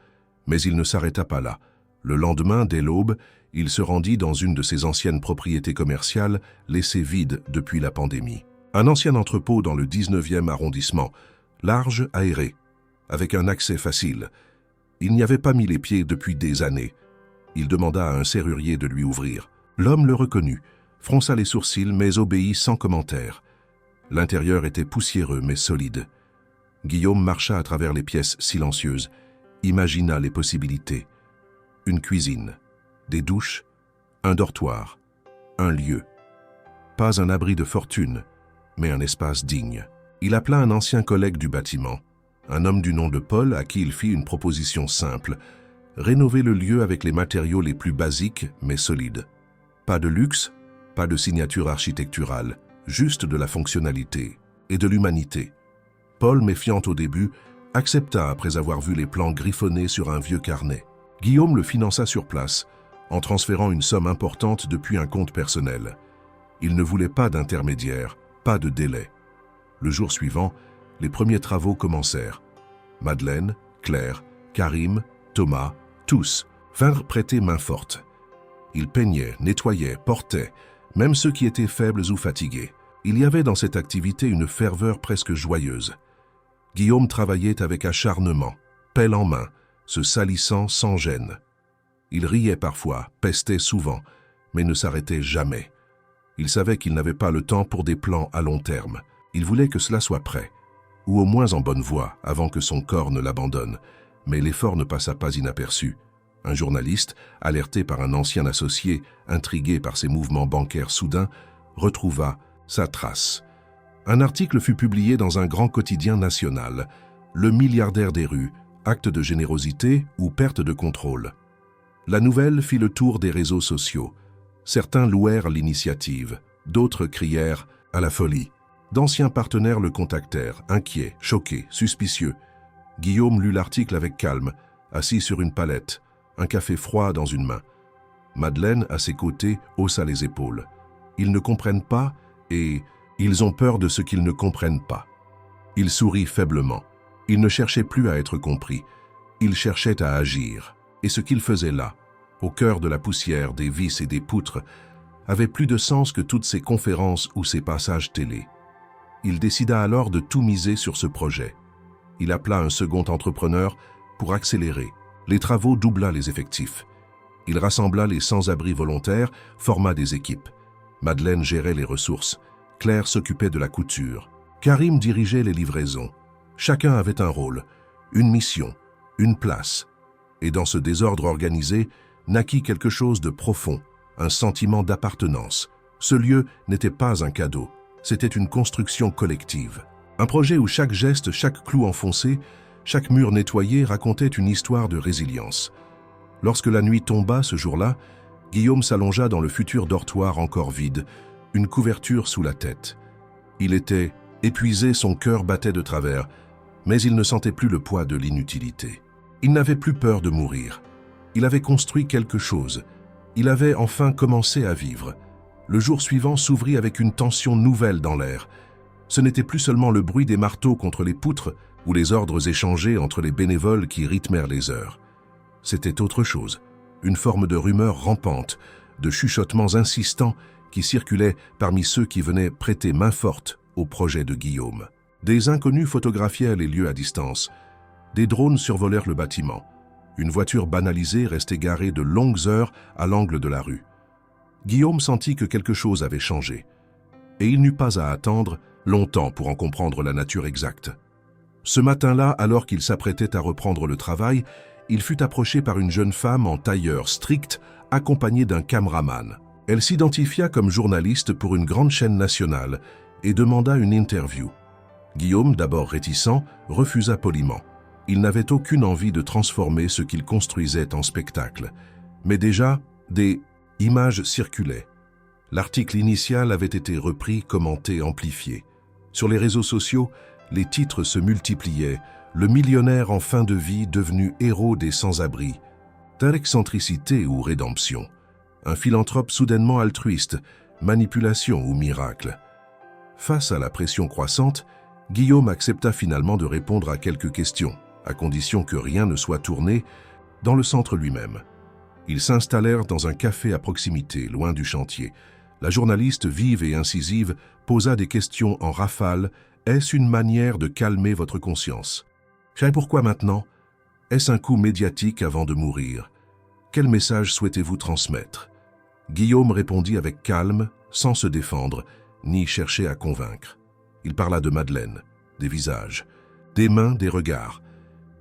Mais il ne s'arrêta pas là. Le lendemain, dès l'aube, il se rendit dans une de ses anciennes propriétés commerciales, laissées vides depuis la pandémie. Un ancien entrepôt dans le 19e arrondissement, large, aéré, avec un accès facile. Il n'y avait pas mis les pieds depuis des années. Il demanda à un serrurier de lui ouvrir. L'homme le reconnut, fronça les sourcils mais obéit sans commentaire. L'intérieur était poussiéreux mais solide. Guillaume marcha à travers les pièces silencieuses, imagina les possibilités. Une cuisine, des douches, un dortoir, un lieu. Pas un abri de fortune, mais un espace digne. Il appela un ancien collègue du bâtiment, un homme du nom de Paul à qui il fit une proposition simple, rénover le lieu avec les matériaux les plus basiques mais solides. Pas de luxe, pas de signature architecturale, juste de la fonctionnalité et de l'humanité. Paul, méfiant au début, accepta après avoir vu les plans griffonnés sur un vieux carnet. Guillaume le finança sur place, en transférant une somme importante depuis un compte personnel. Il ne voulait pas d'intermédiaire, pas de délai. Le jour suivant, les premiers travaux commencèrent. Madeleine, Claire, Karim, Thomas, tous vinrent prêter main forte. Ils peignaient, nettoyaient, portaient, même ceux qui étaient faibles ou fatigués. Il y avait dans cette activité une ferveur presque joyeuse. Guillaume travaillait avec acharnement, pelle en main, se salissant sans gêne. Il riait parfois, pestait souvent, mais ne s'arrêtait jamais. Il savait qu'il n'avait pas le temps pour des plans à long terme. Il voulait que cela soit prêt, ou au moins en bonne voie, avant que son corps ne l'abandonne. Mais l'effort ne passa pas inaperçu. Un journaliste, alerté par un ancien associé, intrigué par ses mouvements bancaires soudains, retrouva sa trace. Un article fut publié dans un grand quotidien national, Le milliardaire des rues, acte de générosité ou perte de contrôle. La nouvelle fit le tour des réseaux sociaux. Certains louèrent l'initiative, d'autres crièrent « à la folie ». D'anciens partenaires le contactèrent, inquiets, choqués, suspicieux. Guillaume lut l'article avec calme, assis sur une palette, un café froid dans une main. Madeleine, à ses côtés, haussa les épaules. Ils ne comprennent pas et ils ont peur de ce qu'ils ne comprennent pas. Il sourit faiblement. Il ne cherchait plus à être compris. Il cherchait à agir. Et ce qu'il faisait là, au cœur de la poussière, des vis et des poutres, avait plus de sens que toutes ses conférences ou ses passages télé. Il décida alors de tout miser sur ce projet. Il appela un second entrepreneur pour accélérer. Les travaux doubla les effectifs. Il rassembla les sans-abri volontaires, forma des équipes. Madeleine gérait les ressources. Claire s'occupait de la couture. Karim dirigeait les livraisons. Chacun avait un rôle, une mission, une place. Et dans ce désordre organisé, naquit quelque chose de profond, un sentiment d'appartenance. Ce lieu n'était pas un cadeau, c'était une construction collective. Un projet où chaque geste, chaque clou enfoncé, chaque mur nettoyé racontait une histoire de résilience. Lorsque la nuit tomba ce jour-là, Guillaume s'allongea dans le futur dortoir encore vide, une couverture sous la tête. Il était épuisé, son cœur battait de travers, mais il ne sentait plus le poids de l'inutilité. Il n'avait plus peur de mourir. Il avait construit quelque chose. Il avait enfin commencé à vivre. Le jour suivant s'ouvrit avec une tension nouvelle dans l'air. Ce n'était plus seulement le bruit des marteaux contre les poutres ou les ordres échangés entre les bénévoles qui rythmèrent les heures. C'était autre chose, une forme de rumeur rampante, de chuchotements insistants qui circulaient parmi ceux qui venaient prêter main forte au projet de Guillaume. Des inconnus photographiaient les lieux à distance. Des drones survolèrent le bâtiment. Une voiture banalisée restait garée de longues heures à l'angle de la rue. Guillaume sentit que quelque chose avait changé. Et il n'eut pas à attendre longtemps pour en comprendre la nature exacte. Ce matin-là, alors qu'il s'apprêtait à reprendre le travail, il fut approché par une jeune femme en tailleur strict, accompagnée d'un caméraman. Elle s'identifia comme journaliste pour une grande chaîne nationale et demanda une interview. Guillaume, d'abord réticent, refusa poliment. Il n'avait aucune envie de transformer ce qu'il construisait en spectacle. Mais déjà, des images circulaient. L'article initial avait été repris, commenté, amplifié. Sur les réseaux sociaux, les titres se multipliaient. Le millionnaire en fin de vie devenu héros des sans-abri. D'excentricité ou rédemption. Un philanthrope soudainement altruiste, manipulation ou miracle. Face à la pression croissante, Guillaume accepta finalement de répondre à quelques questions, à condition que rien ne soit tourné dans le centre lui-même. Ils s'installèrent dans un café à proximité, loin du chantier. La journaliste, vive et incisive, posa des questions en rafale. Est-ce une manière de calmer votre conscience? Et pourquoi maintenant? Est-ce un coup médiatique avant de mourir? Quel message souhaitez-vous transmettre? Guillaume répondit avec calme, sans se défendre, ni chercher à convaincre. Il parla de Madeleine, des visages, des mains, des regards.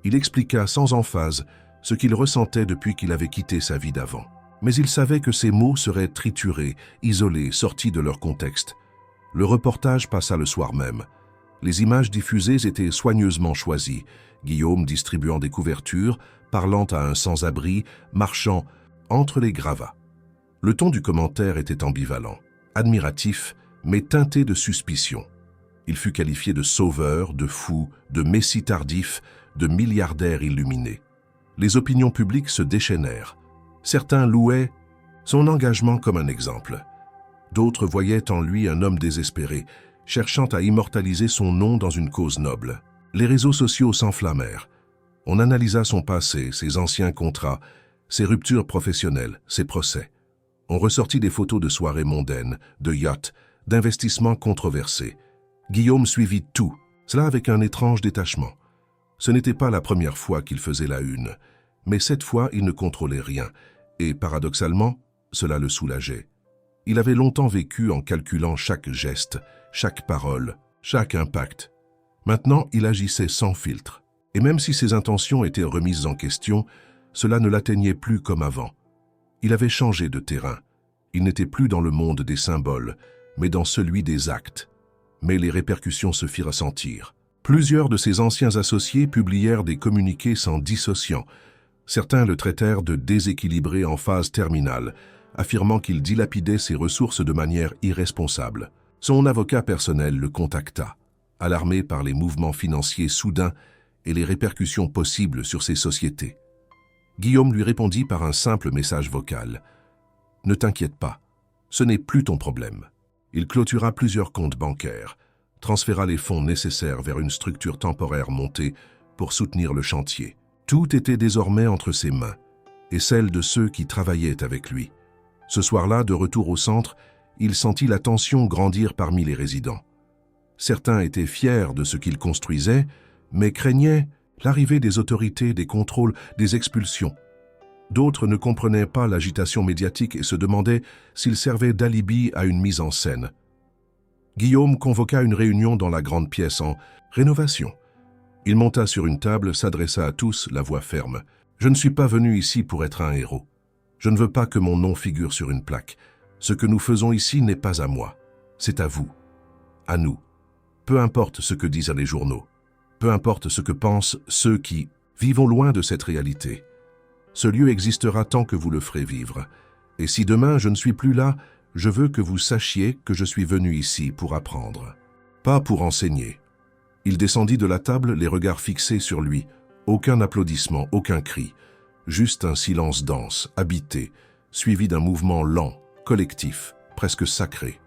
Il expliqua sans emphase ce qu'il ressentait depuis qu'il avait quitté sa vie d'avant. Mais il savait que ces mots seraient triturés, isolés, sortis de leur contexte. Le reportage passa le soir même. Les images diffusées étaient soigneusement choisies. Guillaume distribuant des couvertures, parlant à un sans-abri, marchant entre les gravats. Le ton du commentaire était ambivalent, admiratif, mais teinté de suspicion. Il fut qualifié de sauveur, de fou, de messie tardif, de milliardaire illuminé. Les opinions publiques se déchaînèrent. Certains louaient son engagement comme un exemple. D'autres voyaient en lui un homme désespéré, cherchant à immortaliser son nom dans une cause noble. Les réseaux sociaux s'enflammèrent. On analysa son passé, ses anciens contrats, ses ruptures professionnelles, ses procès. On ressortit des photos de soirées mondaines, de yachts, d'investissements controversés. Guillaume suivit tout, cela avec un étrange détachement. Ce n'était pas la première fois qu'il faisait la une, mais cette fois il ne contrôlait rien, et paradoxalement, cela le soulageait. Il avait longtemps vécu en calculant chaque geste, chaque parole, chaque impact. Maintenant, il agissait sans filtre. Et même si ses intentions étaient remises en question, cela ne l'atteignait plus comme avant. Il avait changé de terrain. Il n'était plus dans le monde des symboles, mais dans celui des actes. Mais les répercussions se firent sentir. Plusieurs de ses anciens associés publièrent des communiqués s'en dissociant. Certains le traitèrent de déséquilibré en phase terminale, affirmant qu'il dilapidait ses ressources de manière irresponsable. Son avocat personnel le contacta, alarmé par les mouvements financiers soudains et les répercussions possibles sur ses sociétés. Guillaume lui répondit par un simple message vocal. « Ne t'inquiète pas, ce n'est plus ton problème. » Il clôtura plusieurs comptes bancaires, transféra les fonds nécessaires vers une structure temporaire montée pour soutenir le chantier. Tout était désormais entre ses mains et celles de ceux qui travaillaient avec lui. Ce soir-là, de retour au centre, il sentit la tension grandir parmi les résidents. Certains étaient fiers de ce qu'ils construisaient, mais craignaient l'arrivée des autorités, des contrôles, des expulsions. D'autres ne comprenaient pas l'agitation médiatique et se demandaient s'il servait d'alibi à une mise en scène. Guillaume convoqua une réunion dans la grande pièce en rénovation. Il monta sur une table, s'adressa à tous, la voix ferme. « Je ne suis pas venu ici pour être un héros. Je ne veux pas que mon nom figure sur une plaque. Ce que nous faisons ici n'est pas à moi. C'est à vous. À nous. Peu importe ce que disent les journaux. Peu importe ce que pensent ceux qui vivons loin de cette réalité. Ce lieu existera tant que vous le ferez vivre. Et si demain je ne suis plus là, je veux que vous sachiez que je suis venu ici pour apprendre, pas pour enseigner. » Il descendit de la table, les regards fixés sur lui. Aucun applaudissement, aucun cri. Juste un silence dense, habité, suivi d'un mouvement lent, collectif, presque sacré.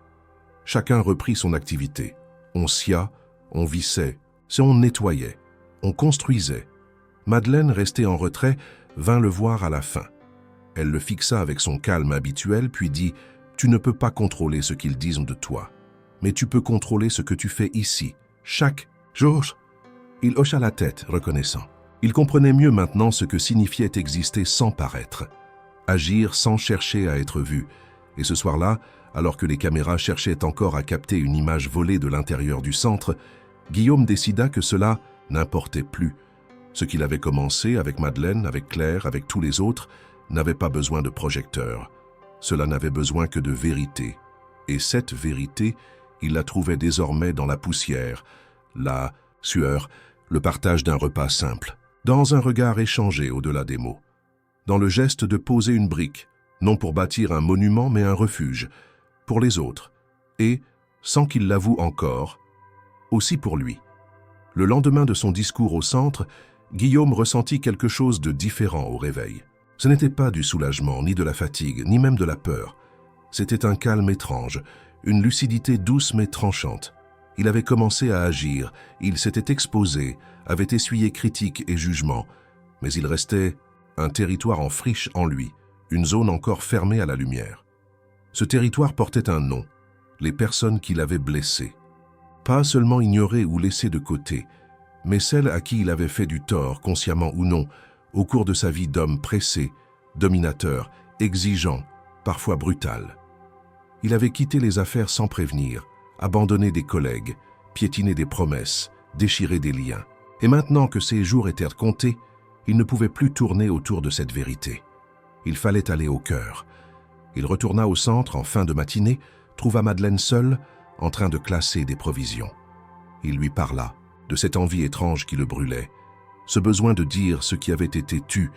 Chacun reprit son activité. On scia, on vissait, on nettoyait, on construisait. Madeleine, restée en retrait, vint le voir à la fin. Elle le fixa avec son calme habituel, puis dit « Tu ne peux pas contrôler ce qu'ils disent de toi, mais tu peux contrôler ce que tu fais ici, chaque jour. » Il hocha la tête, reconnaissant. Il comprenait mieux maintenant ce que signifiait exister sans paraître, agir sans chercher à être vu. Et ce soir-là, alors que les caméras cherchaient encore à capter une image volée de l'intérieur du centre, Guillaume décida que cela n'importait plus. Ce qu'il avait commencé avec Madeleine, avec Claire, avec tous les autres, n'avait pas besoin de projecteur. Cela n'avait besoin que de vérité. Et cette vérité, il la trouvait désormais dans la poussière, la sueur, le partage d'un repas simple, dans un regard échangé au-delà des mots, dans le geste de poser une brique, non pour bâtir un monument mais un refuge, pour les autres, et, sans qu'il l'avoue encore, aussi pour lui. Le lendemain de son discours au centre, Guillaume ressentit quelque chose de différent au réveil. Ce n'était pas du soulagement, ni de la fatigue, ni même de la peur. C'était un calme étrange, une lucidité douce mais tranchante. Il avait commencé à agir, il s'était exposé, avait essuyé critiques et jugements, mais il restait un territoire en friche en lui, une zone encore fermée à la lumière. Ce territoire portait un nom, les personnes qui l'avaient blessé. Pas seulement ignorées ou laissées de côté, mais celles à qui il avait fait du tort, consciemment ou non, au cours de sa vie d'homme pressé, dominateur, exigeant, parfois brutal. Il avait quitté les affaires sans prévenir, abandonné des collègues, piétiné des promesses, déchiré des liens. Et maintenant que ses jours étaient comptés, il ne pouvait plus tourner autour de cette vérité. Il fallait aller au cœur. Il retourna au centre en fin de matinée, trouva Madeleine seule, en train de classer des provisions. Il lui parla de cette envie étrange qui le brûlait, ce besoin de dire ce qui avait été tu,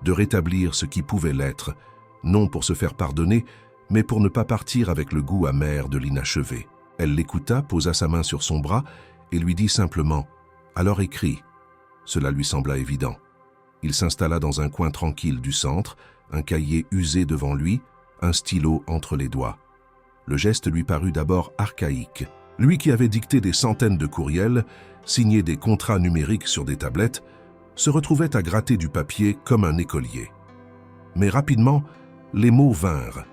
de rétablir ce qui pouvait l'être, non pour se faire pardonner, mais pour ne pas partir avec le goût amer de l'inachevé. Elle l'écouta, posa sa main sur son bras et lui dit simplement « Alors écris ». Cela lui sembla évident. Il s'installa dans un coin tranquille du centre, un cahier usé devant lui, un stylo entre les doigts. Le geste lui parut d'abord archaïque. Lui qui avait dicté des centaines de courriels, signé des contrats numériques sur des tablettes, se retrouvait à gratter du papier comme un écolier. Mais rapidement, les mots vinrent.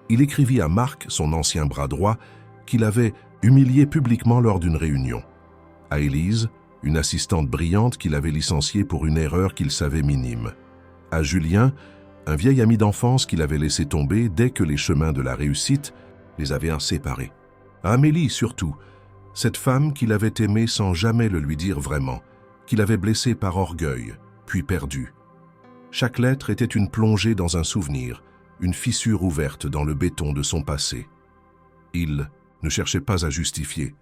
Il écrivit à Marc, son ancien bras droit, qu'il avait humilié publiquement lors d'une réunion. À Élise, une assistante brillante qu'il avait licenciée pour une erreur qu'il savait minime. À Julien, un vieil ami d'enfance qu'il avait laissé tomber dès que les chemins de la réussite les avaient séparés. À Amélie surtout, cette femme qu'il avait aimée sans jamais le lui dire vraiment, qu'il avait blessée par orgueil, puis perdue. Chaque lettre était une plongée dans un souvenir, une fissure ouverte dans le béton de son passé. Il ne cherchait pas à justifier.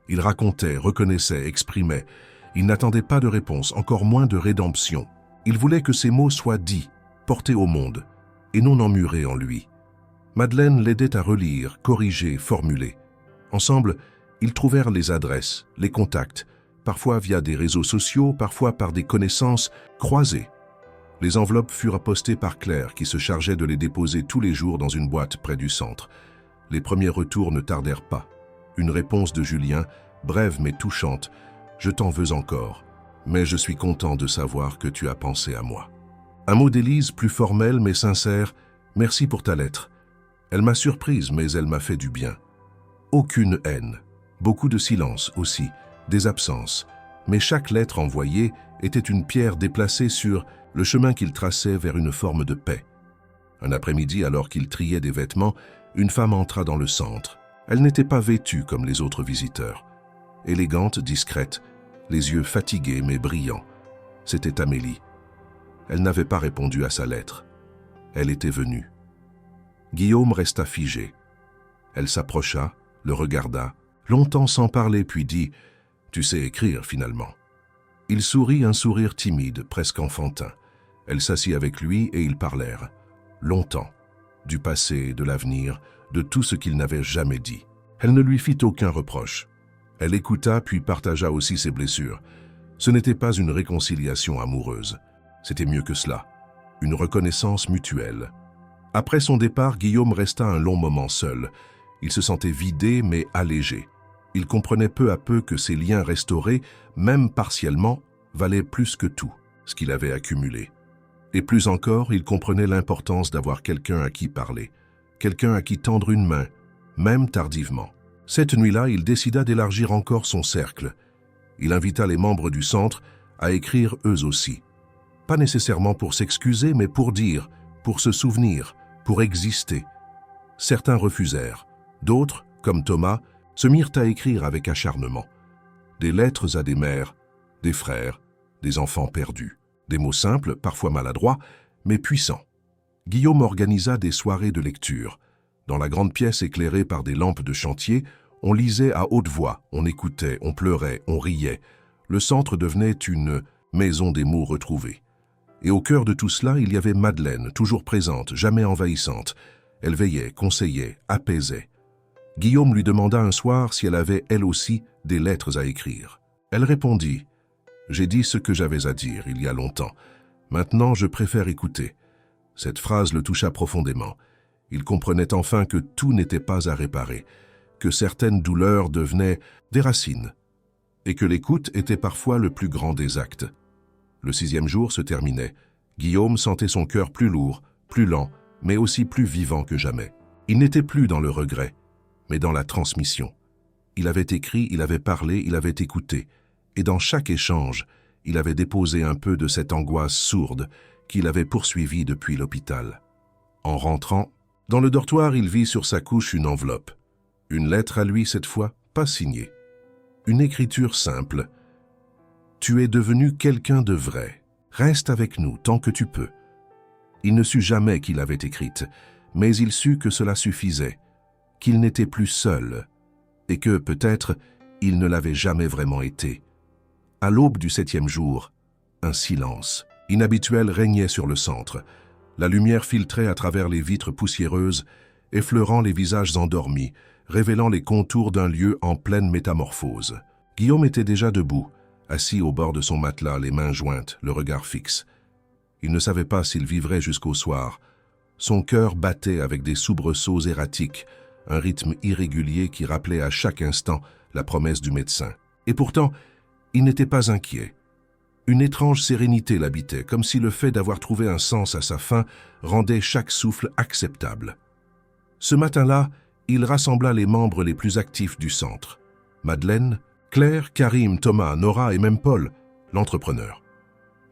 Il racontait, reconnaissait, exprimait. Il n'attendait pas de réponse, encore moins de rédemption. Il voulait que ces mots soient dits, portés au monde, et non emmurés en lui. Madeleine l'aidait à relire, corriger, formuler. Ensemble, ils trouvèrent les adresses, les contacts, parfois via des réseaux sociaux, parfois par des connaissances croisées. Les enveloppes furent postées par Claire, qui se chargeait de les déposer tous les jours dans une boîte près du centre. Les premiers retours ne tardèrent pas. Une réponse de Julien, brève mais touchante. « Je t'en veux encore, mais je suis content de savoir que tu as pensé à moi. » Un mot d'Élise, plus formel mais sincère. « Merci pour ta lettre. Elle m'a surprise, mais elle m'a fait du bien. » Aucune haine. Beaucoup de silence aussi, des absences. Mais chaque lettre envoyée était une pierre déplacée sur le chemin qu'il traçait vers une forme de paix. Un après-midi, alors qu'il triait des vêtements, une femme entra dans le centre. Elle n'était pas vêtue comme les autres visiteurs. Élégante, discrète, les yeux fatigués mais brillants. C'était Amélie. Elle n'avait pas répondu à sa lettre. Elle était venue. Guillaume resta figé. Elle s'approcha, le regarda, longtemps sans parler, puis dit « Tu sais écrire finalement ». Il sourit un sourire timide, presque enfantin. Elle s'assit avec lui et ils parlèrent. Longtemps. du passé, de l'avenir, de tout ce qu'il n'avait jamais dit. Elle ne lui fit aucun reproche. Elle écouta puis partagea aussi ses blessures. Ce n'était pas une réconciliation amoureuse. C'était mieux que cela. Une reconnaissance mutuelle. Après son départ, Guillaume resta un long moment seul. Il se sentait vidé mais allégé. Il comprenait peu à peu que ses liens restaurés, même partiellement, valaient plus que tout ce qu'il avait accumulé. Et plus encore, il comprenait l'importance d'avoir quelqu'un à qui parler, quelqu'un à qui tendre une main, même tardivement. Cette nuit-là, il décida d'élargir encore son cercle. Il invita les membres du centre à écrire eux aussi. Pas nécessairement pour s'excuser, mais pour dire, pour se souvenir, pour exister. Certains refusèrent. D'autres, comme Thomas, se mirent à écrire avec acharnement. Des lettres à des mères, des frères, des enfants perdus. Des mots simples, parfois maladroits, mais puissants. Guillaume organisa des soirées de lecture. Dans la grande pièce éclairée par des lampes de chantier, on lisait à haute voix, on écoutait, on pleurait, on riait. Le centre devenait une maison des mots retrouvés. Et au cœur de tout cela, il y avait Madeleine, toujours présente, jamais envahissante. Elle veillait, conseillait, apaisait. Guillaume lui demanda un soir si elle avait, elle aussi, des lettres à écrire. Elle répondit « J'ai dit ce que j'avais à dire il y a longtemps. Maintenant, je préfère écouter. » Cette phrase le toucha profondément. Il comprenait enfin que tout n'était pas à réparer, que certaines douleurs devenaient des racines, et que l'écoute était parfois le plus grand des actes. Le 6e jour se terminait. Guillaume sentait son cœur plus lourd, plus lent, mais aussi plus vivant que jamais. Il n'était plus dans le regret, mais dans la transmission. Il avait écrit, il avait parlé, il avait écouté, et dans chaque échange, il avait déposé un peu de cette angoisse sourde qu'il avait poursuivie depuis l'hôpital. En rentrant, dans le dortoir, il vit sur sa couche une enveloppe. Une lettre à lui cette fois, pas signée. Une écriture simple. « Tu es devenu quelqu'un de vrai. Reste avec nous tant que tu peux. » Il ne sut jamais qu'il avait écrite, mais il sut que cela suffisait, qu'il n'était plus seul, et que, peut-être, il ne l'avait jamais vraiment été. À l'aube du 7e jour, un silence inhabituel régnait sur le centre. La lumière filtrait à travers les vitres poussiéreuses, effleurant les visages endormis, révélant les contours d'un lieu en pleine métamorphose. Guillaume était déjà debout, assis au bord de son matelas, les mains jointes, le regard fixe. Il ne savait pas s'il vivrait jusqu'au soir. Son cœur battait avec des soubresauts erratiques, un rythme irrégulier qui rappelait à chaque instant la promesse du médecin. Et pourtant, il n'était pas inquiet. Une étrange sérénité l'habitait, comme si le fait d'avoir trouvé un sens à sa fin rendait chaque souffle acceptable. Ce matin-là, il rassembla les membres les plus actifs du centre. Madeleine, Claire, Karim, Thomas, Nora et même Paul, l'entrepreneur.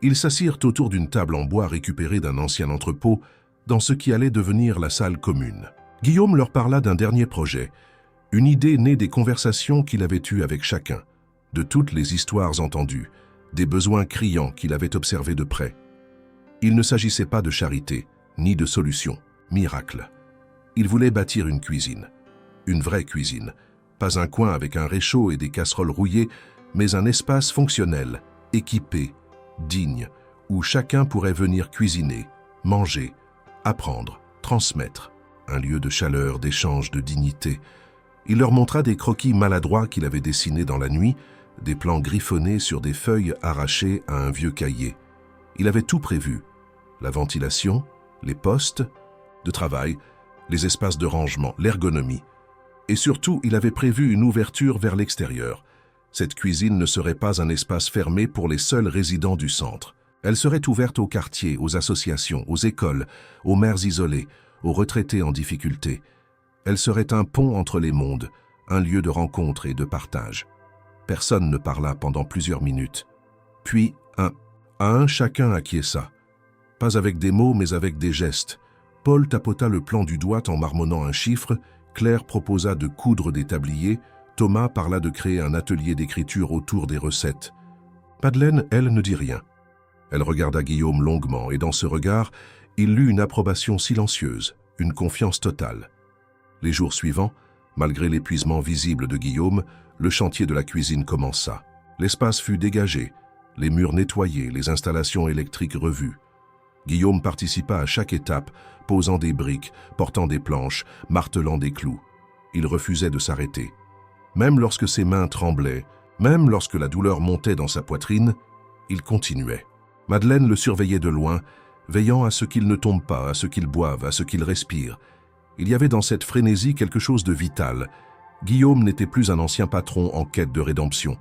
Ils s'assirent autour d'une table en bois récupérée d'un ancien entrepôt dans ce qui allait devenir la salle commune. Guillaume leur parla d'un dernier projet, une idée née des conversations qu'il avait eues avec chacun, de toutes les histoires entendues, des besoins criants qu'il avait observés de près. Il ne s'agissait pas de charité, ni de solution, miracle. Il voulait bâtir une cuisine, une vraie cuisine, pas un coin avec un réchaud et des casseroles rouillées, mais un espace fonctionnel, équipé, digne, où chacun pourrait venir cuisiner, manger, apprendre, transmettre, un lieu de chaleur, d'échange, de dignité. Il leur montra des croquis maladroits qu'il avait dessinés dans la nuit, des plans griffonnés sur des feuilles arrachées à un vieux cahier. Il avait tout prévu, la ventilation, les postes de travail, les espaces de rangement, l'ergonomie. Et surtout, il avait prévu une ouverture vers l'extérieur. Cette cuisine ne serait pas un espace fermé pour les seuls résidents du centre. Elle serait ouverte aux quartiers, aux associations, aux écoles, aux mères isolées, aux retraités en difficulté. Elle serait un pont entre les mondes, un lieu de rencontre et de partage. Personne ne parla pendant plusieurs minutes. Puis, à un, chacun acquiesça. Pas avec des mots, mais avec des gestes. Paul tapota le plan du doigt en marmonnant un chiffre, Claire proposa de coudre des tabliers, Thomas parla de créer un atelier d'écriture autour des recettes. Madeleine, elle, ne dit rien. Elle regarda Guillaume longuement, et dans ce regard, il lut une approbation silencieuse, une confiance totale. Les jours suivants, malgré l'épuisement visible de Guillaume, le chantier de la cuisine commença. L'espace fut dégagé, les murs nettoyés, les installations électriques revues. Guillaume participa à chaque étape, posant des briques, portant des planches, martelant des clous. Il refusait de s'arrêter. Même lorsque ses mains tremblaient, même lorsque la douleur montait dans sa poitrine, il continuait. Madeleine le surveillait de loin, veillant à ce qu'il ne tombe pas, à ce qu'il boive, à ce qu'il respire. Il y avait dans cette frénésie quelque chose de vital. Guillaume n'était plus un ancien patron en quête de rédemption.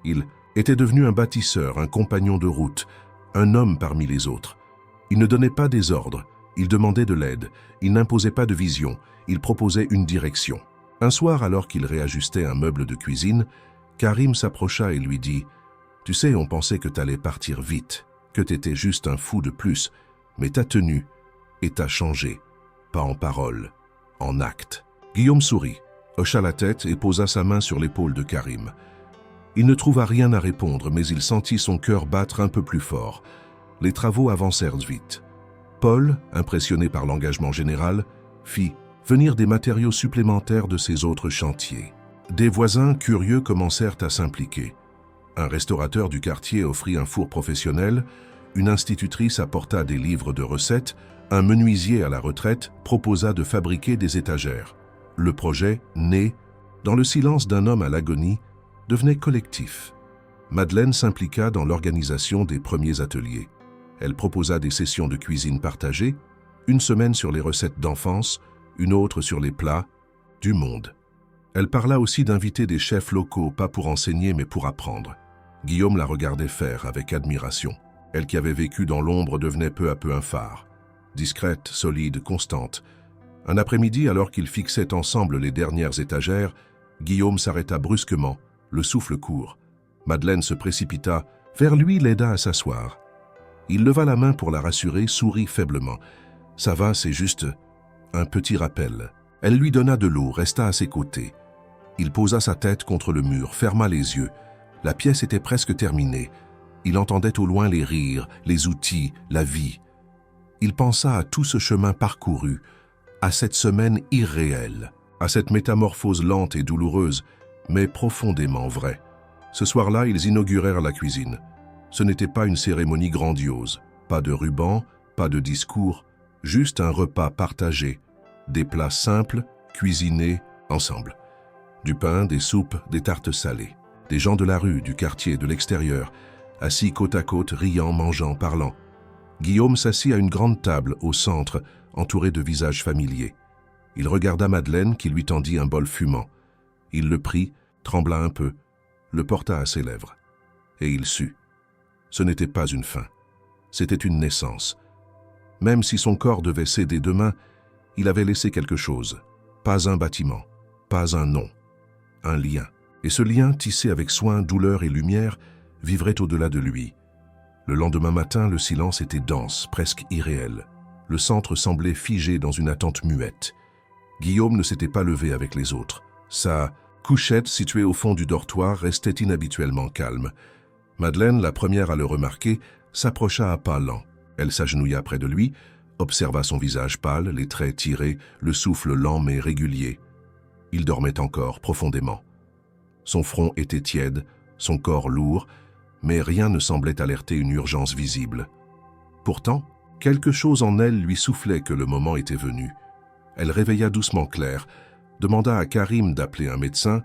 Il était devenu un bâtisseur, un compagnon de route, un homme parmi les autres. Il ne donnait pas des ordres, il demandait de l'aide, il n'imposait pas de vision, il proposait une direction. Un soir, alors qu'il réajustait un meuble de cuisine, Karim s'approcha et lui dit « Tu sais, on pensait que t'allais partir vite, que t'étais juste un fou de plus, mais t'as tenu et t'as changé, pas en parole, en acte. » Guillaume sourit, hocha la tête et posa sa main sur l'épaule de Karim. Il ne trouva rien à répondre, mais il sentit son cœur battre un peu plus fort. Les travaux avancèrent vite. Paul, impressionné par l'engagement général, fit venir des matériaux supplémentaires de ses autres chantiers. Des voisins curieux commencèrent à s'impliquer. Un restaurateur du quartier offrit un four professionnel, une institutrice apporta des livres de recettes, un menuisier à la retraite proposa de fabriquer des étagères. Le projet, né dans le silence d'un homme à l'agonie, devenait collectif. Madeleine s'impliqua dans l'organisation des premiers ateliers. Elle proposa des sessions de cuisine partagées, une semaine sur les recettes d'enfance, une autre sur les plats du monde. Elle parla aussi d'inviter des chefs locaux, pas pour enseigner mais pour apprendre. Guillaume la regardait faire avec admiration. Elle qui avait vécu dans l'ombre devenait peu à peu un phare. Discrète, solide, constante. Un après-midi, alors qu'ils fixaient ensemble les dernières étagères, Guillaume s'arrêta brusquement, le souffle court. Madeleine se précipita vers lui, l'aida à s'asseoir. Il leva la main pour la rassurer, sourit faiblement. « Ça va, c'est juste un petit rappel. » Elle lui donna de l'eau, resta à ses côtés. Il posa sa tête contre le mur, ferma les yeux. La pièce était presque terminée. Il entendait au loin les rires, les outils, la vie. Il pensa à tout ce chemin parcouru, à cette semaine irréelle, à cette métamorphose lente et douloureuse, mais profondément vraie. Ce soir-là, ils inaugurèrent la cuisine. Ce n'était pas une cérémonie grandiose, pas de ruban, pas de discours, juste un repas partagé, des plats simples, cuisinés ensemble. Du pain, des soupes, des tartes salées. Des gens de la rue, du quartier, de l'extérieur, assis côte à côte, riant, mangeant, parlant. Guillaume s'assit à une grande table au centre, entouré de visages familiers. Il regarda Madeleine qui lui tendit un bol fumant. Il le prit, trembla un peu, le porta à ses lèvres. Et il sut. Ce n'était pas une fin. C'était une naissance. Même si son corps devait céder demain, il avait laissé quelque chose. Pas un bâtiment, pas un nom, un lien. Et ce lien, tissé avec soin, douleur et lumière, vivrait au-delà de lui. Le lendemain matin, le silence était dense, presque irréel. Le centre semblait figé dans une attente muette. Guillaume ne s'était pas levé avec les autres. Sa couchette, située au fond du dortoir, restait inhabituellement calme. Madeleine, la première à le remarquer, s'approcha à pas lents. Elle s'agenouilla près de lui, observa son visage pâle, les traits tirés, le souffle lent mais régulier. Il dormait encore, profondément. Son front était tiède, son corps lourd, mais rien ne semblait alerter une urgence visible. Pourtant, quelque chose en elle lui soufflait que le moment était venu. Elle réveilla doucement Claire, demanda à Karim d'appeler un médecin.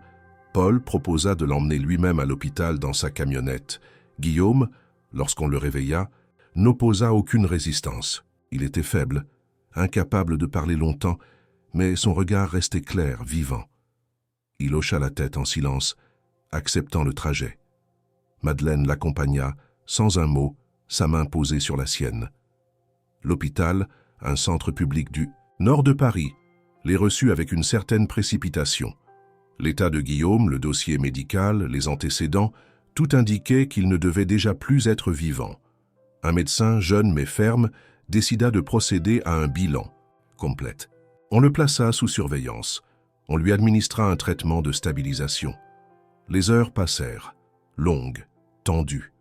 Paul proposa de l'emmener lui-même à l'hôpital dans sa camionnette. Guillaume, lorsqu'on le réveilla, n'opposa aucune résistance. Il était faible, incapable de parler longtemps, mais son regard restait clair, vivant. Il hocha la tête en silence, acceptant le trajet. Madeleine l'accompagna, sans un mot, sa main posée sur la sienne. L'hôpital, un centre public du nord de Paris, les reçut avec une certaine précipitation. L'état de Guillaume, le dossier médical, les antécédents, tout indiquait qu'il ne devait déjà plus être vivant. Un médecin, jeune mais ferme, décida de procéder à un bilan complet. On le plaça sous surveillance. On lui administra un traitement de stabilisation. Les heures passèrent, longues, tendues.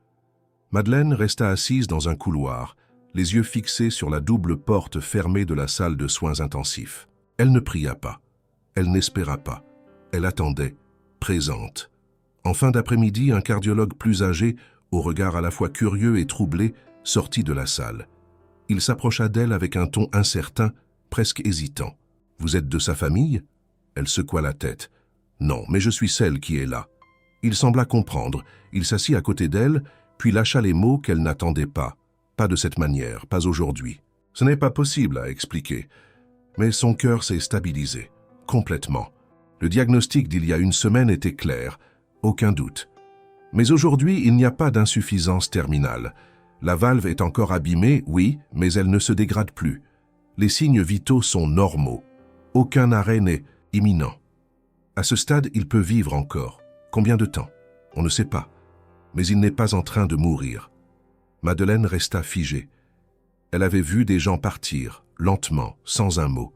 Madeleine resta assise dans un couloir, les yeux fixés sur la double porte fermée de la salle de soins intensifs. Elle ne pria pas, elle n'espéra pas. Elle attendait, présente. En fin d'après-midi, un cardiologue plus âgé, au regard à la fois curieux et troublé, sortit de la salle. Il s'approcha d'elle avec un ton incertain, presque hésitant. « Vous êtes de sa famille ?» Elle secoua la tête. « Non, mais je suis celle qui est là. » Il sembla comprendre. Il s'assit à côté d'elle, puis lâcha les mots qu'elle n'attendait pas. « Pas de cette manière, pas aujourd'hui. » Ce n'est pas possible à expliquer. Mais son cœur s'est stabilisé, complètement. Le diagnostic d'il y a une semaine était clair, aucun doute. Mais aujourd'hui, il n'y a pas d'insuffisance terminale. La valve est encore abîmée, oui, mais elle ne se dégrade plus. Les signes vitaux sont normaux. Aucun arrêt n'est imminent. À ce stade, il peut vivre encore. Combien de temps? On ne sait pas. Mais il n'est pas en train de mourir. Madeleine resta figée. Elle avait vu des gens partir, lentement, sans un mot.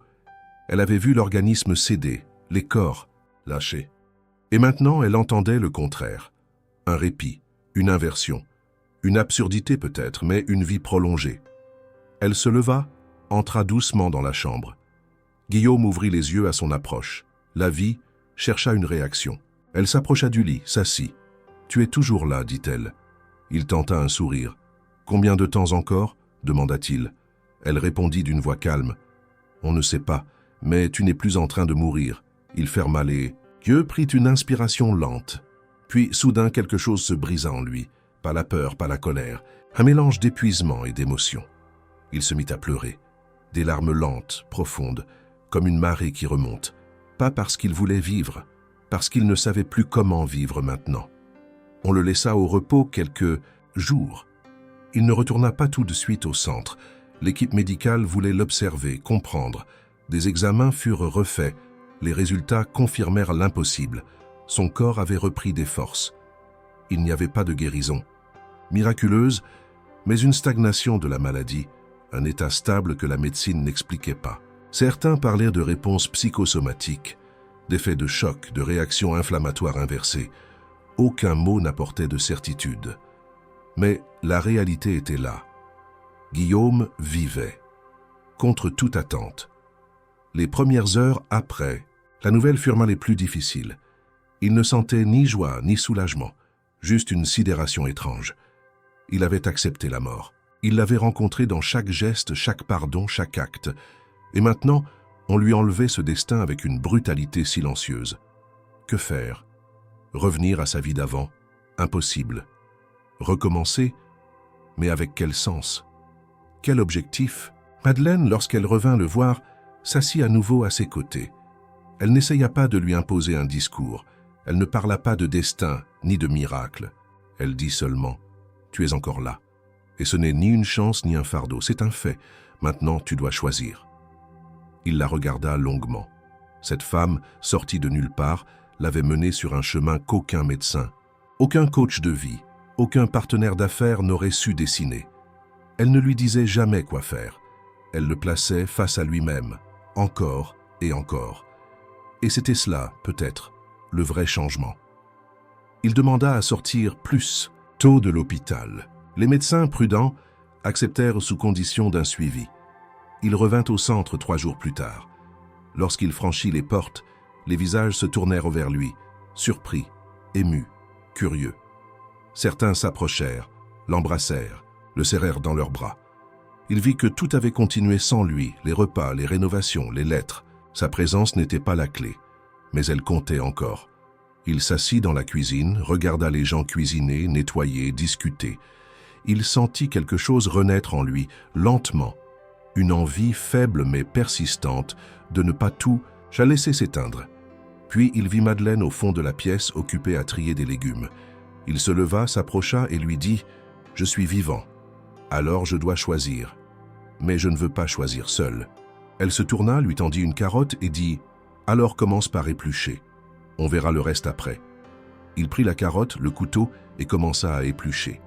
Elle avait vu l'organisme céder, les corps lâcher. Et maintenant, elle entendait le contraire. Un répit, une inversion, une absurdité peut-être, mais une vie prolongée. Elle se leva, entra doucement dans la chambre. Guillaume ouvrit les yeux à son approche. La vie chercha une réaction. Elle s'approcha du lit, s'assit. « Tu es toujours là, dit-elle. » Il tenta un sourire. « Combien de temps encore ?» demanda-t-il. Elle répondit d'une voix calme. « On ne sait pas, mais tu n'es plus en train de mourir. » Il ferma les yeux, prit une inspiration lente. Puis, soudain, quelque chose se brisa en lui. Pas la peur, pas la colère. Un mélange d'épuisement et d'émotion. Il se mit à pleurer. Des larmes lentes, profondes, comme une marée qui remonte. Pas parce qu'il voulait vivre, parce qu'il ne savait plus comment vivre maintenant. On le laissa au repos quelques jours. Il ne retourna pas tout de suite au centre. L'équipe médicale voulait l'observer, comprendre. Des examens furent refaits. Les résultats confirmèrent l'impossible. Son corps avait repris des forces. Il n'y avait pas de guérison. Miraculeuse, mais une stagnation de la maladie, un état stable que la médecine n'expliquait pas. Certains parlaient de réponses psychosomatiques, d'effets de choc, de réactions inflammatoires inversées. Aucun mot n'apportait de certitude. Mais la réalité était là. Guillaume vivait, contre toute attente. Les premières heures après, la nouvelle furent les plus difficiles. Il ne sentait ni joie ni soulagement, juste une sidération étrange. Il avait accepté la mort. Il l'avait rencontrée dans chaque geste, chaque pardon, chaque acte. Et maintenant, on lui enlevait ce destin avec une brutalité silencieuse. Que faire? Revenir à sa vie d'avant? Impossible. Recommencer? Mais avec quel sens? Quel objectif? Madeleine, lorsqu'elle revint le voir, s'assit à nouveau à ses côtés. Elle n'essaya pas de lui imposer un discours. Elle ne parla pas de destin ni de miracle. Elle dit seulement « Tu es encore là. Et ce n'est ni une chance ni un fardeau, c'est un fait. Maintenant, tu dois choisir. » Il la regarda longuement. Cette femme, sortie de nulle part, l'avait menée sur un chemin qu'aucun médecin, aucun coach de vie, aucun partenaire d'affaires n'aurait su dessiner. Elle ne lui disait jamais quoi faire. Elle le plaçait face à lui-même, encore et encore. Et c'était cela, peut-être, le vrai changement. Il demanda à sortir plus tôt de l'hôpital. Les médecins prudents acceptèrent sous condition d'un suivi. Il revint au centre 3 jours plus tard. Lorsqu'il franchit les portes, les visages se tournèrent vers lui, surpris, émus, curieux. Certains s'approchèrent, l'embrassèrent, le serrèrent dans leurs bras. Il vit que tout avait continué sans lui, les repas, les rénovations, les lettres. Sa présence n'était pas la clé, mais elle comptait encore. Il s'assit dans la cuisine, regarda les gens cuisiner, nettoyer, discuter. Il sentit quelque chose renaître en lui, lentement. Une envie faible mais persistante de ne pas tout laisser s'éteindre. Puis il vit Madeleine au fond de la pièce, occupée à trier des légumes. Il se leva, s'approcha et lui dit « Je suis vivant. Alors je dois choisir. Mais je ne veux pas choisir seul. » Elle se tourna, lui tendit une carotte et dit « Alors commence par éplucher. On verra le reste après. » Il prit la carotte, le couteau et commença à éplucher.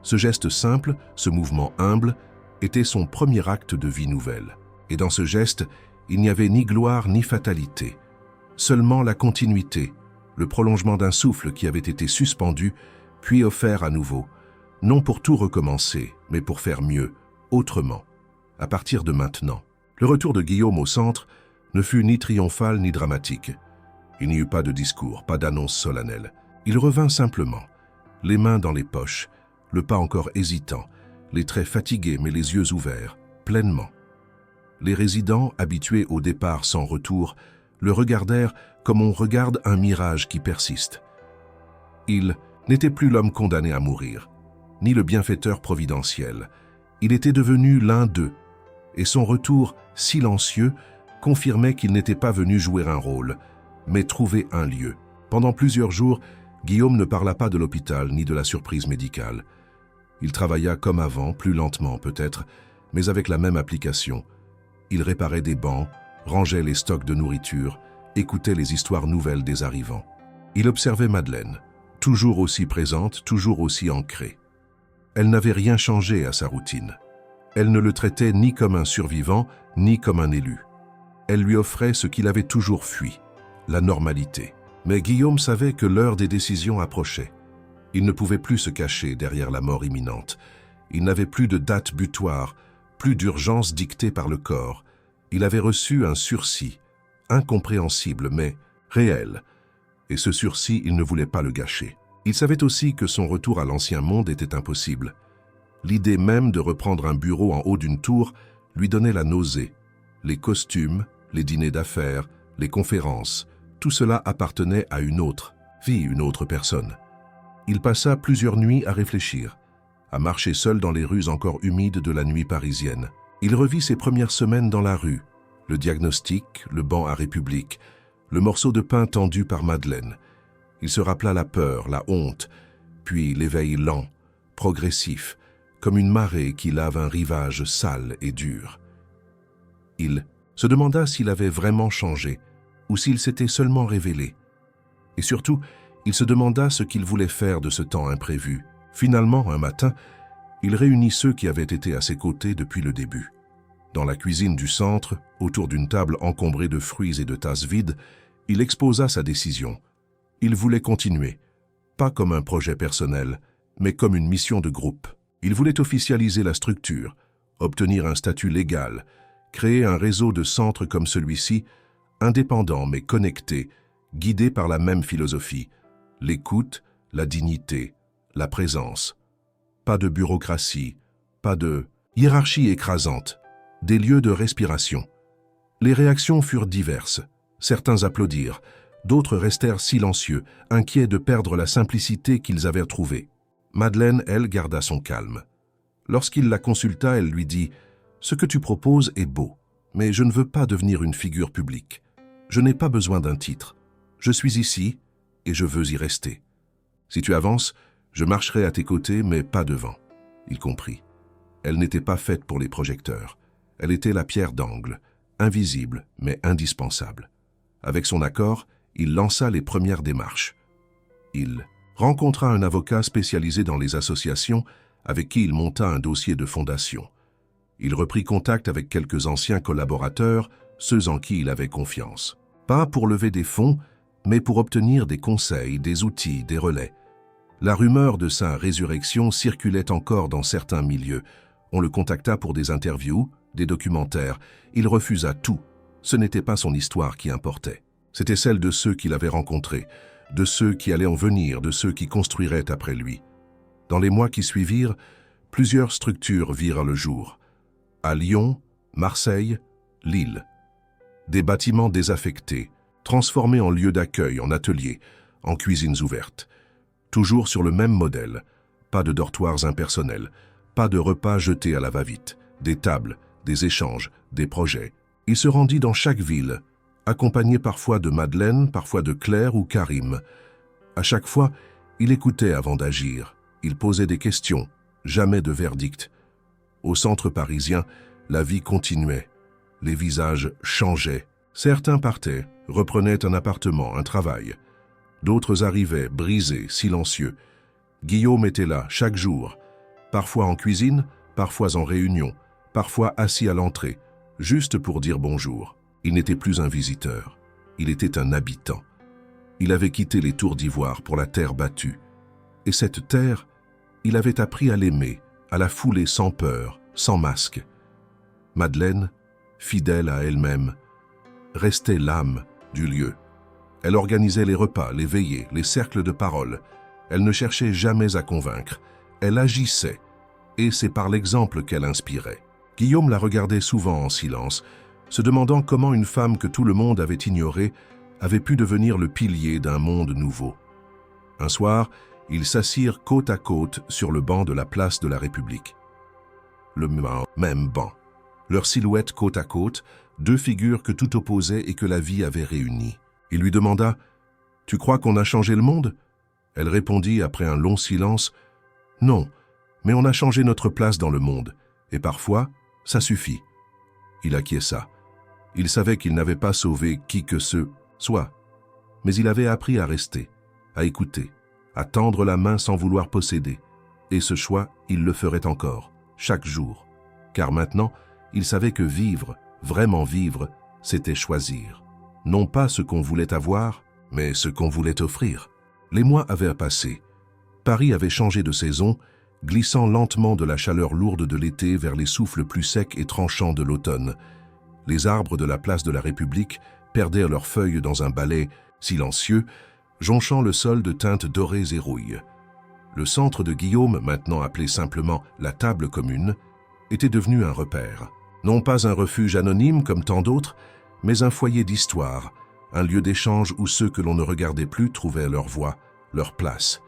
Ce geste simple, ce mouvement humble, était son premier acte de vie nouvelle. Et dans ce geste, il n'y avait ni gloire ni fatalité. Seulement la continuité, le prolongement d'un souffle qui avait été suspendu, puis offert à nouveau. Non pour tout recommencer, mais pour faire mieux, autrement, à partir de maintenant. Le retour de Guillaume au centre ne fut ni triomphal ni dramatique. Il n'y eut pas de discours, pas d'annonce solennelle. Il revint simplement, les mains dans les poches, le pas encore hésitant, les traits fatigués mais les yeux ouverts. pleinement. Les résidents, habitués au départ sans retour, le regardèrent comme on regarde un mirage qui persiste. Il n'était plus l'homme condamné à mourir, ni le bienfaiteur providentiel. Il était devenu l'un d'eux, et son retour silencieux confirmait qu'il n'était pas venu jouer un rôle, mais trouver un lieu. Pendant plusieurs jours, Guillaume ne parla pas de l'hôpital ni de la surprise médicale. Il travailla comme avant, plus lentement peut-être, mais avec la même application. Il réparait des bancs, rangeait les stocks de nourriture, écoutait les histoires nouvelles des arrivants. Il observait Madeleine, toujours aussi présente, toujours aussi ancrée. Elle n'avait rien changé à sa routine. Elle ne le traitait ni comme un survivant, ni comme un élu. Elle lui offrait ce qu'il avait toujours fui, la normalité. Mais Guillaume savait que l'heure des décisions approchait. Il ne pouvait plus se cacher derrière la mort imminente. Il n'avait plus de date butoir, plus d'urgence dictée par le corps. Il avait reçu un sursis, incompréhensible mais réel. Et ce sursis, il ne voulait pas le gâcher. Il savait aussi que son retour à l'ancien monde était impossible. L'idée même de reprendre un bureau en haut d'une tour lui donnait la nausée. Les costumes, les dîners d'affaires, les conférences, tout cela appartenait à une autre vie, une autre personne. Il passa plusieurs nuits à réfléchir, à marcher seul dans les rues encore humides de la nuit parisienne. Il revit ses premières semaines dans la rue, le diagnostic, le banc à République, le morceau de pain tendu par Madeleine. Il se rappela la peur, la honte, puis l'éveil lent, progressif, comme une marée qui lave un rivage sale et dur. Il se demanda s'il avait vraiment changé, ou s'il s'était seulement révélé. Et surtout, il se demanda ce qu'il voulait faire de ce temps imprévu. Finalement, un matin, il réunit ceux qui avaient été à ses côtés depuis le début. Dans la cuisine du centre, autour d'une table encombrée de fruits et de tasses vides, il exposa sa décision. Il voulait continuer, pas comme un projet personnel, mais comme une mission de groupe. Il voulait officialiser la structure, obtenir un statut légal, créer un réseau de centres comme celui-ci, indépendant mais connecté, guidé par la même philosophie, l'écoute, la dignité, la présence. Pas de bureaucratie, pas de hiérarchie écrasante, des lieux de respiration. Les réactions furent diverses. Certains applaudirent, d'autres restèrent silencieux, inquiets de perdre la simplicité qu'ils avaient trouvée. Madeleine, elle, garda son calme. Lorsqu'il la consulta, elle lui dit « Ce que tu proposes est beau, mais je ne veux pas devenir une figure publique. Je n'ai pas besoin d'un titre. Je suis ici et je veux y rester. Si tu avances, je marcherai à tes côtés, mais pas devant. » Il comprit. Elle n'était pas faite pour les projecteurs. Elle était la pierre d'angle, invisible mais indispensable. Avec son accord, il lança les premières démarches. Il rencontra un avocat spécialisé dans les associations avec qui il monta un dossier de fondation. Il reprit contact avec quelques anciens collaborateurs, ceux en qui il avait confiance. Pas pour lever des fonds, mais pour obtenir des conseils, des outils, des relais. La rumeur de sa résurrection circulait encore dans certains milieux. On le contacta pour des interviews, des documentaires. Il refusa tout. Ce n'était pas son histoire qui importait. C'était celle de ceux qu'il avait rencontrés, de ceux qui allaient en venir, de ceux qui construiraient après lui. Dans les mois qui suivirent, plusieurs structures virent le jour. À Lyon, Marseille, Lille. Des bâtiments désaffectés, transformés en lieux d'accueil, en ateliers, en cuisines ouvertes. Toujours sur le même modèle, pas de dortoirs impersonnels, pas de repas jetés à la va-vite, des tables, des échanges, des projets. Il se rendit dans chaque ville, accompagné parfois de Madeleine, parfois de Claire ou Karim. À chaque fois, il écoutait avant d'agir. Il posait des questions, jamais de verdict. Au centre parisien, la vie continuait. Les visages changeaient. Certains partaient, reprenaient un appartement, un travail. D'autres arrivaient, brisés, silencieux. Guillaume était là, chaque jour, parfois en cuisine, parfois en réunion, parfois assis à l'entrée, juste pour dire bonjour. Il n'était plus un visiteur, il était un habitant. Il avait quitté les tours d'ivoire pour la terre battue. Et cette terre, il avait appris à l'aimer, à la fouler sans peur, sans masque. Madeleine, fidèle à elle-même, restait l'âme du lieu. Elle organisait les repas, les veillées, les cercles de parole. Elle ne cherchait jamais à convaincre. Elle agissait, et c'est par l'exemple qu'elle inspirait. Guillaume la regardait souvent en silence, se demandant comment une femme que tout le monde avait ignorée avait pu devenir le pilier d'un monde nouveau. Un soir, ils s'assirent côte à côte sur le banc de la place de la République. Le même banc. Leurs silhouettes côte à côte, deux figures que tout opposait et que la vie avait réunies. Il lui demanda « Tu crois qu'on a changé le monde ?» Elle répondit après un long silence « Non, mais on a changé notre place dans le monde, et parfois, ça suffit. » Il acquiesça. Il savait qu'il n'avait pas sauvé qui que ce soit, mais il avait appris à rester, à écouter, à tendre la main sans vouloir posséder. Et ce choix, il le ferait encore, chaque jour. Car maintenant, il savait que vivre, vraiment vivre, c'était choisir. Non pas ce qu'on voulait avoir, mais ce qu'on voulait offrir. Les mois avaient passé. Paris avait changé de saison, glissant lentement de la chaleur lourde de l'été vers les souffles plus secs et tranchants de l'automne. Les arbres de la place de la République perdaient leurs feuilles dans un balai silencieux, jonchant le sol de teintes dorées et rouilles. Le centre de Guillaume, maintenant appelé simplement la table commune, était devenu un repère. Non pas un refuge anonyme comme tant d'autres, mais un foyer d'histoire, un lieu d'échange où ceux que l'on ne regardait plus trouvaient leur voie, leur place,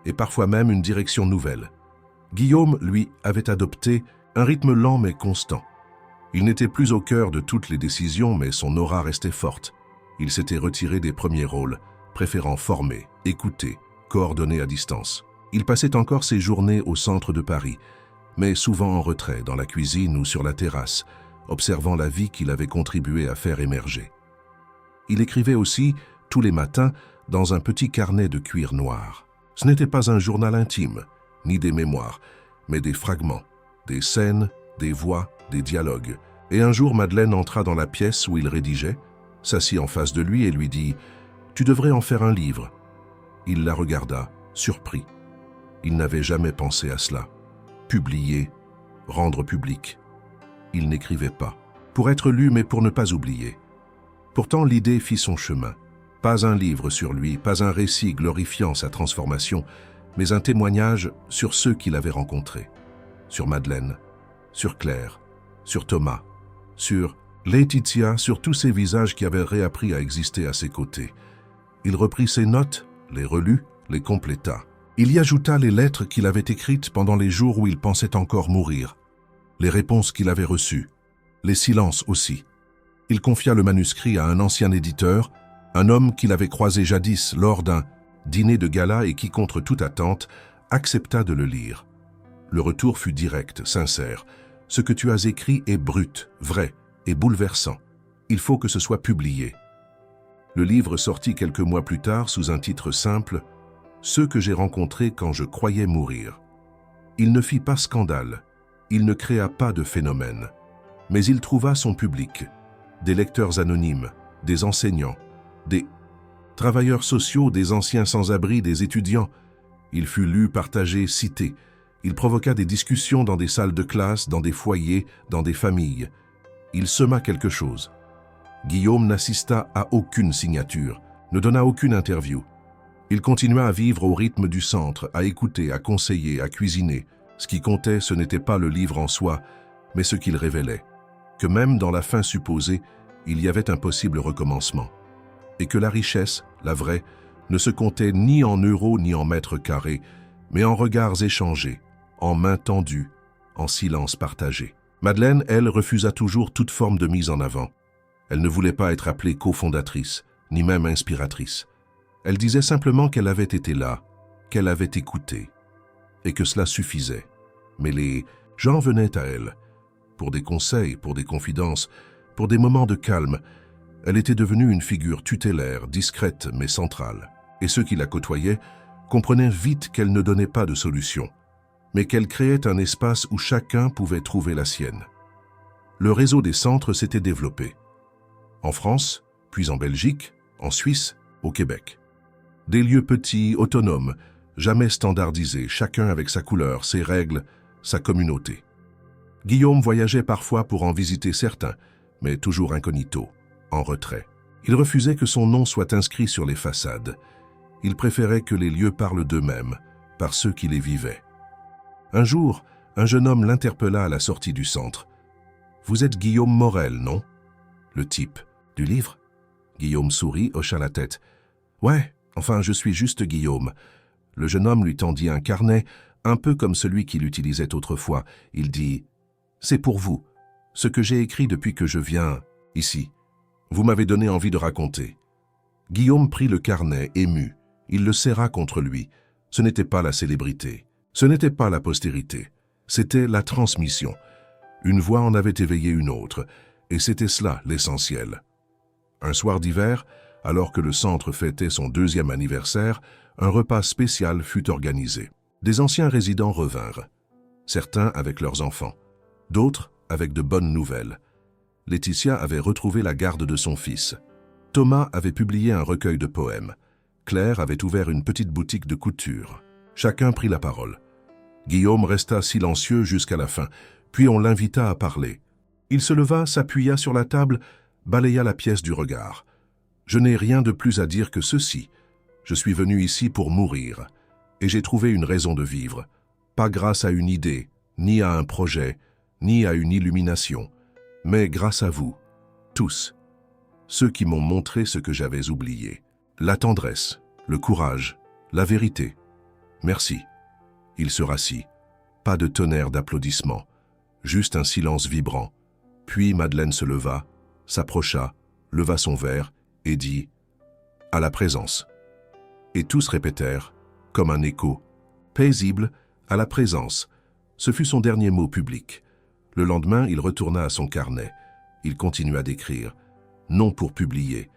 et parfois même une direction nouvelle. Guillaume, lui, avait adopté un rythme lent mais constant. Il n'était plus au cœur de toutes les décisions, mais son aura restait forte. Il s'était retiré des premiers rôles, préférant former, écouter, coordonner à distance. Il passait encore ses journées au centre de Paris, mais souvent en retrait, dans la cuisine ou sur la terrasse, observant la vie qu'il avait contribué à faire émerger. Il écrivait aussi, tous les matins, dans un petit carnet de cuir noir. Ce n'était pas un journal intime, ni des mémoires, mais des fragments, des scènes, des voix, des dialogues. Et un jour, Madeleine entra dans la pièce où il rédigeait, s'assit en face de lui et lui dit « Tu devrais en faire un livre ». Il la regarda, surpris. Il n'avait jamais pensé à cela. Publier, rendre public. Il n'écrivait pas, pour être lu mais pour ne pas oublier. Pourtant l'idée fit son chemin. Pas un livre sur lui, pas un récit glorifiant sa transformation, mais un témoignage sur ceux qu'il avait rencontrés. Sur Madeleine, sur Claire, sur Thomas, sur Laetitia, sur tous ces visages qui avaient réappris à exister à ses côtés. Il reprit ses notes, les relut, les compléta. Il y ajouta les lettres qu'il avait écrites pendant les jours où il pensait encore mourir, les réponses qu'il avait reçues, les silences aussi. Il confia le manuscrit à un ancien éditeur, un homme qu'il avait croisé jadis lors d'un dîner de gala et qui, contre toute attente, accepta de le lire. Le retour fut direct, sincère. « Ce que tu as écrit est brut, vrai et bouleversant. Il faut que ce soit publié. » Le livre sortit quelques mois plus tard sous un titre simple « Ceux que j'ai rencontrés quand je croyais mourir ». Il ne fit pas scandale, il ne créa pas de phénomène, mais il trouva son public, des lecteurs anonymes, des enseignants, des travailleurs sociaux, des anciens sans-abri, des étudiants. Il fut lu, partagé, cité. Il provoqua des discussions dans des salles de classe, dans des foyers, dans des familles. Il sema quelque chose. Guillaume n'assista à aucune signature, ne donna aucune interview. Il continua à vivre au rythme du centre, à écouter, à conseiller, à cuisiner. Ce qui comptait, ce n'était pas le livre en soi, mais ce qu'il révélait. Que même dans la fin supposée, il y avait un possible recommencement. Et que la richesse, la vraie, ne se comptait ni en euros ni en mètres carrés, mais en regards échangés, en mains tendues, en silence partagé. Madeleine, elle, refusa toujours toute forme de mise en avant. Elle ne voulait pas être appelée cofondatrice, ni même inspiratrice. Elle disait simplement qu'elle avait été là, qu'elle avait écouté, et que cela suffisait. Mais les gens venaient à elle, pour des conseils, pour des confidences, pour des moments de calme. Elle était devenue une figure tutélaire, discrète mais centrale. Et ceux qui la côtoyaient comprenaient vite qu'elle ne donnait pas de solution, mais qu'elle créait un espace où chacun pouvait trouver la sienne. Le réseau des centres s'était développé. En France, puis en Belgique, en Suisse, au Québec. Des lieux petits, autonomes, jamais standardisés, chacun avec sa couleur, ses règles, sa communauté. Guillaume voyageait parfois pour en visiter certains, mais toujours incognito, en retrait. Il refusait que son nom soit inscrit sur les façades. Il préférait que les lieux parlent d'eux-mêmes, par ceux qui les vivaient. Un jour, un jeune homme l'interpella à la sortie du centre. « Vous êtes Guillaume Morel, non ?» Le type. « Du livre ?» Guillaume sourit, hocha la tête. « Ouais, enfin, je suis juste Guillaume. » Le jeune homme lui tendit un carnet, un peu comme celui qu'il utilisait autrefois. Il dit « C'est pour vous, ce que j'ai écrit depuis que je viens ici. Vous m'avez donné envie de raconter. » Guillaume prit le carnet, ému. Il le serra contre lui. Ce n'était pas la célébrité. Ce n'était pas la postérité. C'était la transmission. Une voix en avait éveillé une autre, et c'était cela l'essentiel. Un soir d'hiver, alors que le centre fêtait son 2e anniversaire, un repas spécial fut organisé. Des anciens résidents revinrent, certains avec leurs enfants, d'autres avec de bonnes nouvelles. Laetitia avait retrouvé la garde de son fils. Thomas avait publié un recueil de poèmes. Claire avait ouvert une petite boutique de couture. Chacun prit la parole. Guillaume resta silencieux jusqu'à la fin, puis on l'invita à parler. Il se leva, s'appuya sur la table, balaya la pièce du regard. « Je n'ai rien de plus à dire que ceci. Je suis venu ici pour mourir, et j'ai trouvé une raison de vivre. Pas grâce à une idée, ni à un projet, ni à une illumination, mais grâce à vous, tous, ceux qui m'ont montré ce que j'avais oublié. La tendresse, le courage, la vérité. Merci. » Il se rassit. Pas de tonnerre d'applaudissements, juste un silence vibrant. Puis Madeleine se leva, s'approcha, leva son verre et dit « À la présence ». Et tous répétèrent, comme un écho, paisible, à la présence. Ce fut son dernier mot public. Le lendemain, il retourna à son carnet. Il continua d'écrire, non pour publier,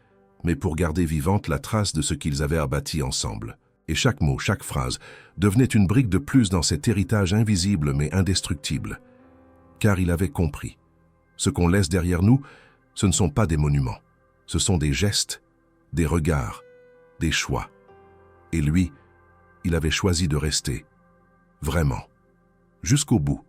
mais pour garder vivante la trace de ce qu'ils avaient bâti ensemble. Et chaque mot, chaque phrase, devenait une brique de plus dans cet héritage invisible mais indestructible. Car il avait compris. Ce qu'on laisse derrière nous, ce ne sont pas des monuments. Ce sont des gestes, des regards, des choix. Et lui, il avait choisi de rester. Vraiment. Jusqu'au bout.